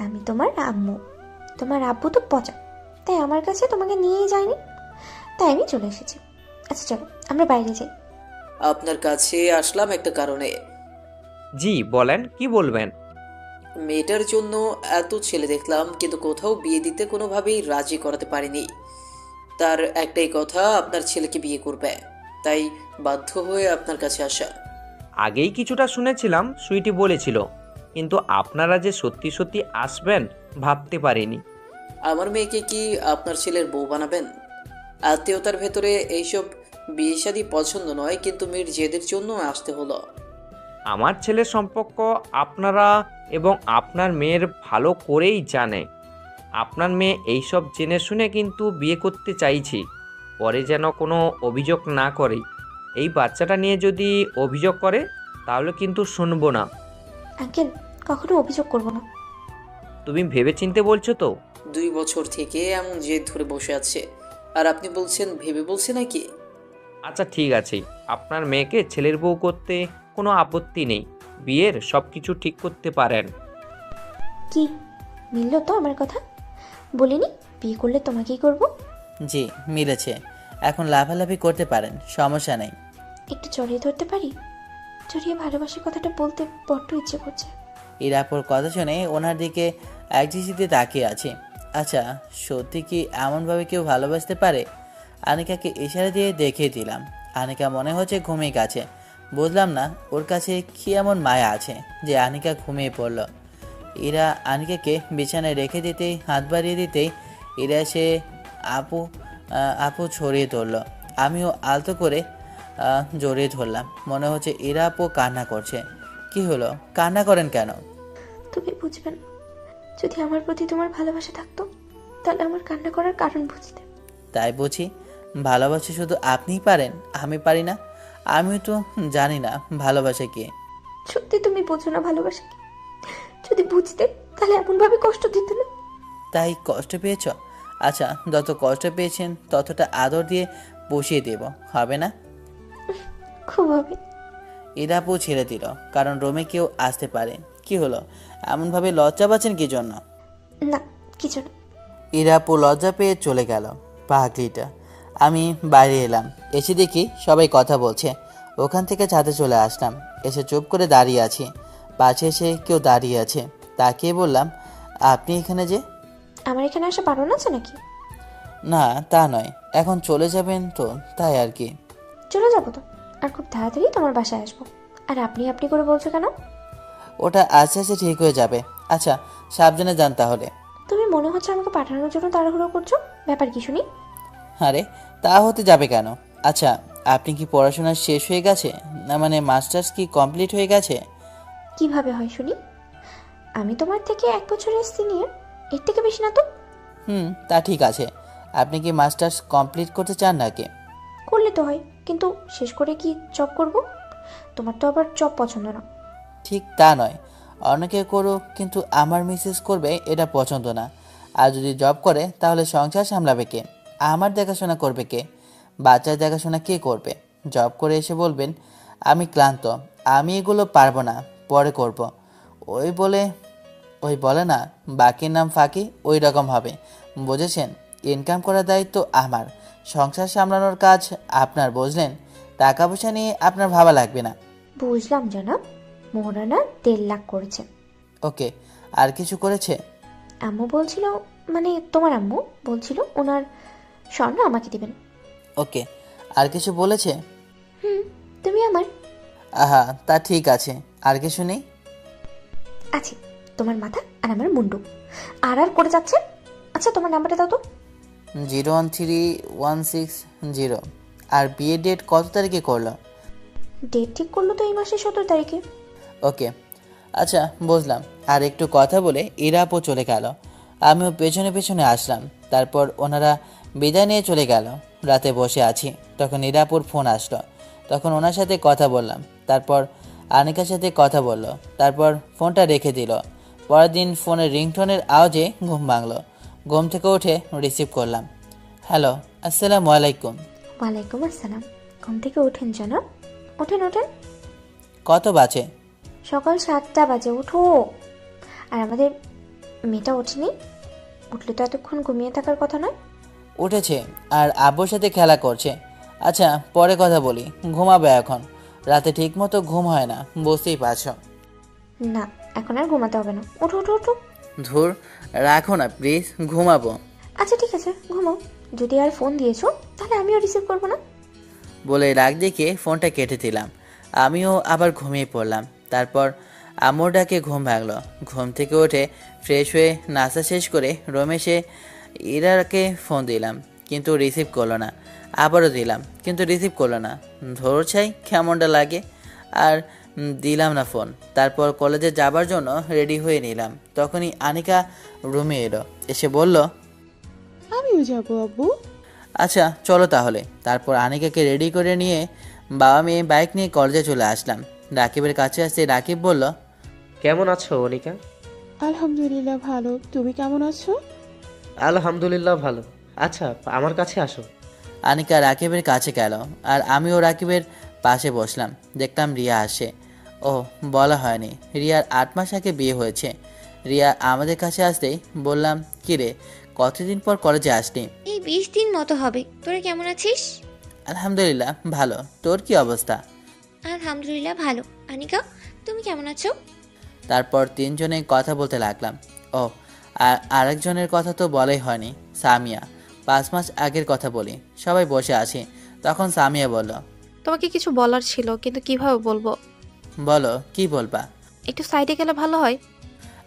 আমি তোমার আম্মু। তোমার আব্বু তো পচা, তাই আমার কাছে তোমাকে নিয়েই যায়নি, তাই আমি চলে এসেছি। আচ্ছা চলো আমরা বাইরে যাই। আপনার কাছে আসলাম একটা কারণে। জি বলেন, কি বলবেন? মেয়েটার জন্য এত ছেলে দেখলাম, কিন্তু কোথাও বিয়ে দিতে কোনোভাবেই রাজি করাতে পারিনি। তার একটাই কথা, আপনার ছেলেকে বিয়ে করবে, তাই বাধ্য হয়ে আপনার কাছে আসা। আগেই কিছুটা শুনেছিলাম, সুইটি বলেছিল, কিন্তু আপনারা যে সত্যি সত্যি আসবেন ভাবতে পারিনি। আমার মেয়েকে কি আপনার ছেলের বউ বানাবেন? আত্মীয়তার ভেতরে এইসব বিয়ে শাদী পছন্দ নয়, কিন্তু মেয়ের জেদের জন্য আসতে হলো। আমার ছেলের সম্পর্ক আপনারা এবং আপনার মেয়ের ভালো করেই জানে। আপনার মেয়ে এইসব জেনে শুনে কিন্তু বিয়ে করতে চাইছি, পরে যেন কোনো অভিযোগ না করে। এই বাচ্চাটা নিয়ে যদি অভিযোগ করে তাহলে কিন্তু শুনবো না। আঙ্কেল, কখনো অভিযোগ করবো না। তুমি ভেবেচিন্তে বলছো তো? 2 বছর থেকে এমন জেদ ধরে বসে আছে, আর আপনি বলছেন ভেবে বলছে নাকি? আচ্ছা ঠিক আছে, আপনার মেয়েকে ছেলের বউ করতে কোনো আপত্তি নেই, বিয়ের সব কিছু ঠিক করতে পারেন। কি মিলল তো আমার কথা? বলিনি বিয়ে করলে তোমাকেই করব? জি মিলেছে। এখন লাফালাফি করতে পারেন, সমস্যা নেই। একটু জড়িয়ে ধরতে পারি? জড়িয়ে ভালোবাসার কথাটা বলতে বড্ড ইচ্ছে করছে। ইরাপুর কথা শুনে ওনার দিকে একদৃষ্টিতে তাকিয়ে আছে। আচ্ছা, সত্যি কি এমনভাবে কেউ ভালোবাসতে পারে? আনিকাকে ইশারা দিয়ে দেখিয়ে দিলাম। আনিকা মনে হচ্ছে ঘুমিয়ে গেছে। বুঝলাম না ওর কাছে কি এমন মায়া আছে যে আনিকা ঘুমিয়ে পড়ল। ইরা আনিকাকে বিছানায় রেখে দিতেই, হাত বাড়িয়ে দিতেই ইরা এসে আপু ছড়িয়ে ধরল। আমিও আলতো করে জড়িয়ে ধরলাম। মনে হচ্ছে ইরা আপু কান্না করছে। কি হলো, কান্না করেন কেন? তুমি বুঝবে না, যদি আমার প্রতি তোমার ভালোবাসা থাকতো তাহলে আমার কান্না করার কারণ বুঝতে। তাই বুঝি ভালোবাসা শুধু আপনিই পারেন, আমি পারি না? আমি তো জানি না ভালোবাসা কি। সত্যি তুমি বোঝো না ভালোবাসা কি? যদি বুঝতে তাহলে এমনভাবে কষ্ট দিতে না। তাই কষ্ট পেয়েছ? আচ্ছা, যত কষ্ট পেয়েছেন ততটা আদর দিয়ে বসিয়ে দেব, হবে না? খুব হবে। ইরাপু ছেড়ে দিল, কারণ রুমে কেউ আসতে পারে। কি হলো, এমনভাবে লজ্জা পাচ্ছেন কি জন্য? না কিছু না। ইরাপু লজ্জা পেয়ে চলে গেল। পাগলিটা। আমি বাইরে এলাম, এসে দেখি সবাই কথা বলছে। ওখান থেকে ছাদে চলে আসলাম। এসে চুপ করে দাঁড়িয়ে আছি। পাশে এসে কেউ দাঁড়িয়ে আছে, তাকিয়ে বললাম, আপনি এখানে যে? আমার এখানে আসা বারণ আছে নাকি? না তা নয়, এখন চলে যাবেন তো তাই আর কি। চলে যাবো তো, আর খুব তাড়াতাড়ি তোমার বাসায় আসবো। আর আপনি আপনি করে বলছো কেন? ওটা আস্তে আস্তে ঠিক হয়ে যাবে। আচ্ছা সাবধানে যান তাহলে। তুমি মনে হচ্ছে আমাকে পাঠানোর জন্য তাড়াহুড়ো করছো, ব্যাপার কি শুনি? আরে তা হতে যাবে কেন? আচ্ছা, আপনি কি পড়াশোনা শেষ হয়ে গেছে? না মানে মাস্টার্স কি কমপ্লিট হয়ে গেছে? কিভাবে হয় শুনি? আমি তোমার থেকে 1 বছরের সিনিয়র, এর থেকে বেশি না তো। তা ঠিক আছে। আপনি কি মাস্টার্স কমপ্লিট করতে চান নাকি? করলে তো হয়, কিন্তু শেষ করে কি জব করব? তোমার তো আবার জব পছন্দ না। ঠিক তা নয়, অনেকে করুক, কিন্তু আমার মিসেস করবে এটা পছন্দ না। আর যদি জব করে তাহলে সংসার সামলাবে কে? আমার দেখাশোনা করবে কে? বাচ্চার দেখাশোনা কে করবে? জব করে এসে বলবেন আমি ক্লান্ত, আমি এগুলো পারবো না, পরে করব। ওই বলে ওই বলে না, বাকির নাম ফাঁকি, ওই রকম হবে। বুঝেছেন? ইনকাম করার দায়িত্ব আমার, সংসার সামলানোর কাজ আপনার, বুঝলেন? টাকা পয়সা নিয়ে আপনার ভাবা লাগবে না। বুঝলাম জনাব। মোহরানা 1.5 লাখ করেছে। ওকে, আর কিছু করেছে? আম্মু বলছিল, মানে তোমার আম্মু বলছিল ওনার স্বর্ণ আমাকে দিবেন। ওকে, আর কিছু বলেছে? তুমি আমার আহা, তা ঠিক আছে। আর কিছু নেই? আছে, তোমার মাথা আর আমার মুন্ডু। আর আর করে যাচ্ছে। আচ্ছা, তোমার নাম্বারটা দাও তো। 01316 আর বিয়ে ডেট কত তারিখে করলো? ডেট ঠিক করলো তো এই মাসের 17 তারিখে। ওকে, আচ্ছা বুঝলাম। আর একটু কথা বলে ইরাপও চলে গেল, আমিও পেছনে পেছনে আসলাম। তারপর ওনারা বিদায় নিয়ে চলে গেল। রাতে বসে আছি, তখন ইরাপুর ফোন আসলো। তখন ওনার সাথে কথা বললাম, তারপর আনিকার সাথে কথা বললো, তারপর ফোনটা রেখে দিল। পরের দিন ফোনের রিংটোনের আওয়াজে ঘুম ভাঙলো। ঘুম থেকে উঠে রিসিভ করলাম। হ্যালো, আসসালামু আলাইকুম। ওয়ালাইকুম আসসালাম। ঘুম থেকে ওঠেন জনাব, ওঠেন ওঠেন। কত বাজে? সকাল 7টা বাজে, ওঠো। আর আমাদের মেয়েটা ওঠেনি? উঠলে তো এতক্ষণ ঘুমিয়ে থাকার কথা নয়। উঠেছে আর আব্বুর সাথে খেলা করছে। আচ্ছা, পরে কথা বলি, ঘুমাবে এখন। রাতে ঠিকমতো ঘুম হয় না, বুঝতেই পারছো। না, এখন আর ঘুমাতে হবে না, ওঠো ওঠো ওঠো। ধুর, রাখো না প্লিজ, ঘুমাবো। আচ্ছা ঠিক আছে, ঘুমাও। যদি আর ফোন দিয়েছো তাহলে আমিও রিসিভ করবো না। বলে রাগ দেখিয়ে ফোনটা কেটে দিলাম। আমিও আবার ঘুমিয়ে পড়লাম। তারপর আম্মুর ডাকে ঘুম ভাঙলো। ঘুম থেকে উঠে ফ্রেশ হয়ে নাস্তা শেষ করে রুমে এসে ইরাকে ফোন দিলাম, কিন্তু রিসিভ করলো না। আবারও দিলাম, কিন্তু রিসিভ করলো না। ধর চাই কেমনটা লাগে, আর দিলাম না ফোন। তারপর কলেজে যাবার জন্য রেডি হয়ে নিলাম। তখনই আনিকা রুমে এলো, এসে বলল, আমিও যাবো আব্বু। আচ্ছা চলো তাহলে। তারপর আনিকাকে রেডি করে নিয়ে বাবা মেয়ে বাইক নিয়ে কলেজে চলে আসলাম। রাকিবের কাছে আসতে রাকিব বলল, কেমন আছো অনিকা? আলহামদুলিল্লাহ ভালো, তুমি কেমন আছো? আলহামদুলিল্লাহ ভালো। আচ্ছা, আমার কাছে আসো। আনিকা রাকিবের কাছে গেল, আর আমিও রাকিবের পাশে বসলাম। দেখলাম রিয়া আসে। ও, বলা হয়নি, রিয়ার 8 মাস আগে বিয়ে হয়েছে। রিয়া আমাদের কাছে আসতেই বললাম, কি রে, কতদিন পর কলেজে আসলি? এই 20 দিন মতো হবে। তোরা কেমন আছিস? আলহামদুলিল্লাহ ভালো, তোর কি অবস্থা? আলহামদুলিল্লাহ ভালো। আনিকা, তুমি কেমন আছো? তারপর তিনজনে কথা বলতে লাগলাম। ও, আর আরেকজনের কথা তো বলাই হয়নি, সামিয়া। 5 মাস আগের কথা বলি। সবাই বসে আছি, তখন সামিয়া বলল, তোমাকে কিছু বলার ছিল, কিন্তু কিভাবে বলবো? বলো, কি বলবা? একটু সাইডে গেলে ভালো হয়।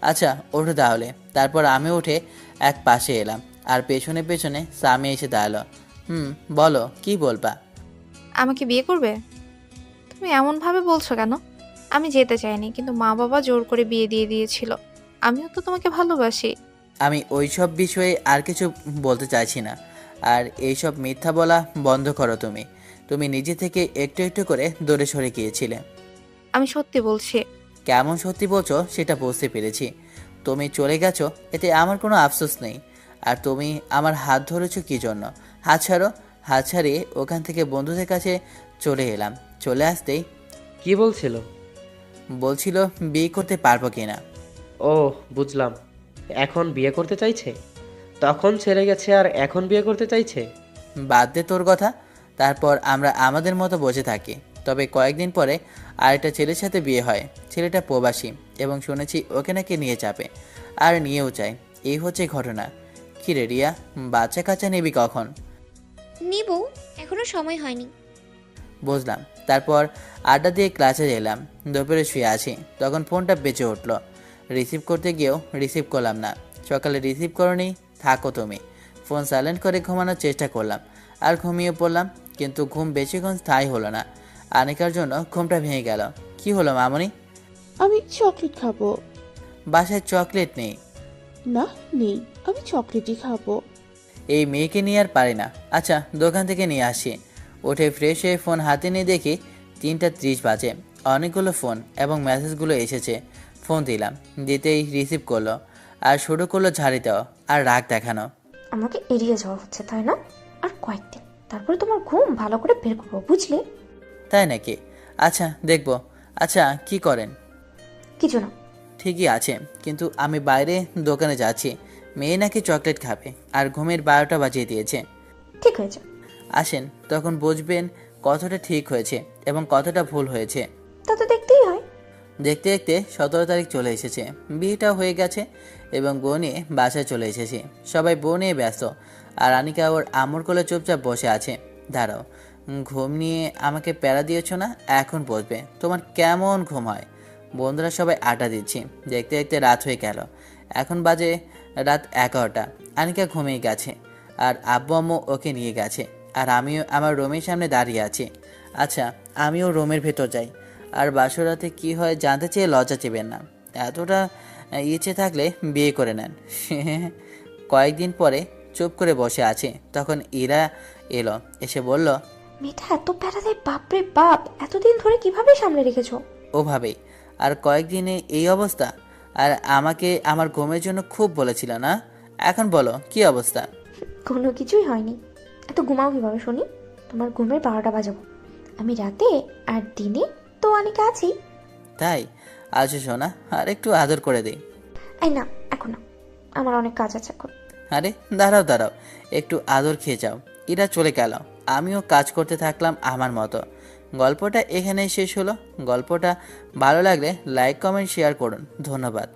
আচ্ছা ওঠো তাহলে। তারপর আমি উঠে এক পাশে এলাম, আর পেছনে পেছনে সামিয়া এসে দাঁড়ালো। বলো, কি বলবা? আমাকে বিয়ে করবে? তুমি এমনভাবে বলছো কেন? আমি যেতে চাইনি, কিন্তু মা বাবা জোর করে বিয়ে দিয়ে দিয়েছিল। আমিও তো তোমাকে ভালোবাসি। আমি ওইসব বিষয়ে আর কিছু বলতে চাইছি না। আর এইসব মিথ্যা বলা বন্ধ করো। তুমি তুমি নিজে থেকে একটু একটু করে দূরে সরে গিয়েছিলে। আমি সত্যি বলছি। কেমন সত্যি বলছো সেটা বুঝতে পেরেছি। তুমি চলে গেছো, এতে আমার কোনো আফসোস নেই। আর তুমি আমার হাত ধরেছো কী জন্য? হাত ছাড়ো। হাত ছাড়িয়ে ওখান থেকে বন্ধুদের কাছে চলে এলাম। চলে আসতেই কি বলছিল? বলছিল বিয়ে করতে পারবো কিনা। ও, বুঝলাম। এখন বিয়ে করতে চাইছে? তখন ছেড়ে গেছে আর এখন বিয়ে করতে চাইছে? বাদ দে তোর কথা। তারপর আমরা আমাদের মতো বসে থাকি। তবে কয়েকদিন পরে আরেকটা ছেলের সাথে বিয়ে হয়। ছেলেটা প্রবাসী, এবং শুনেছি ওকে নাকি নিয়ে যাবে, আর নিয়েও যায়। এই হচ্ছে ঘটনা। কি রে রিয়া, বাচ্চা কাচ্চা নিবি কখন? নিব, এখনো সময় হয়নি। বুঝলাম। তারপর আড্ডা দিয়ে ক্লাসে এলাম। দুপুরে শুয়ে আছি, তখন ফোনটা বেঁচে উঠলো। রিসিভ করতে গিয়েও রিসিভ করলাম না। সকালে রিসিভ করনি, থাকো তুমি। ফোন সাইলেন্ট করে ঘুমানোর চেষ্টা করলাম, আর ঘুমিয়ে পড়লাম। কিন্তু ঘুম বেশিক্ষণ স্থায়ী হলো না। আনিকার জন্য ঘুমটা ভেঙে গেল। কি হলো মামনি? আমি চকলেট খাবো। বাসায় চকলেট নেই। না নেই, আমি চকলেটই খাবো। এই মেয়েকে নিয়ে আর পারি না। আচ্ছা দোকান থেকে নিয়ে আসি। উঠে ফ্রেশ হয়ে ফোন হাতে নিয়ে দেখি 3:30 বাজে। অনেকগুলো ফোন এবং মেসেজগুলো এসেছে। ফোন দিলাম, দিতেই রিসিভ করলো আর শুরু করলো ঝাড়ি দেওয়া আর রাগ দেখানো। আমাকে এড়িয়ে যাওয়া হচ্ছে তাই না? আর কয়েকদিন, তারপরে তোমার ঘুম ভালো করে বের করবো, বুঝলে? তাই নাকি? আচ্ছা দেখবো। আচ্ছা কি করেন? কিছু না। ঠিকই আছে, কিন্তু আমি বাইরে দোকানে যাচ্ছি। মেয়ে নাকি চকলেট খাবে আর ঘুমের 12টা বাজিয়ে দিয়েছে। ঠিক হয়েছে। আসেন, তখন বুঝবেন কতটা ঠিক হয়েছে এবং কতটা ভুল হয়েছে। তা তো দেখতেই হয়। দেখতে দেখতে 17 তারিখ চলে এসেছে, বিয়েটাও হয়ে গেছে এবং বউ নিয়ে বাসায় চলে এসেছি। সবাই বউ নিয়ে ব্যস্ত আর আনিকা ওর আম্মুর কোলে চুপচাপ বসে আছে। দাঁড়াও, ঘুম নিয়ে আমাকে প্যারা দিয়েছো না? এখন বুঝবে তোমার কেমন ঘুম হয়। বন্ধুরা সবাই আড্ডা দিচ্ছি, দেখতে দেখতে রাত হয়ে গেল। এখন বাজে রাত 11টা। আনিকা ঘুমিয়ে গেছে আর আব্বু আম্মু ওকে নিয়ে গেছে আর আমিও আমার রুমের সামনে দাঁড়িয়ে আছি। আচ্ছা আমিও রুমের ভেতর যাই। আর বাসরাতে কি হয় জানতে চেয়ে লজ্জা চেবেন না। এতটা ইচ্ছে থাকলে বিয়ে করে নেন। কয়েকদিন পরে চুপ করে বসে আছে, তখন ইরা এলো, এসে বলল, মেয়েটা এত প্যারা দেয়, বাপরে বাপ! এতদিন ধরে কিভাবে সামলে রেখেছো? ওভাবেই। আর কয়েকদিনে এই অবস্থা? আর আমাকে আমার ঘুমের জন্য খুব বলেছিল না? এখন বলো কি অবস্থা? কোনো কিছুই হয়নি। এত ঘুমাও কিভাবে শুনি? তোমার ঘুমের 12টা বাজাবো আমি রাতে, আর দিনে তো অনেক আছেই। তাই? আজ শোনা, আর একটু আদর করে দিই। এই না, এখন না, আমার অনেক কাজ আছে এখন। আরে দাঁড়াও দাঁড়াও, একটু আদর খেয়ে যাও। এরা চলে গেল, আমিও কাজ করতে থাকলাম আমার মতো। গল্পটা এখানেই শেষ হলো। গল্পটা ভালো লাগলে লাইক কমেন্ট শেয়ার করুন। ধন্যবাদ।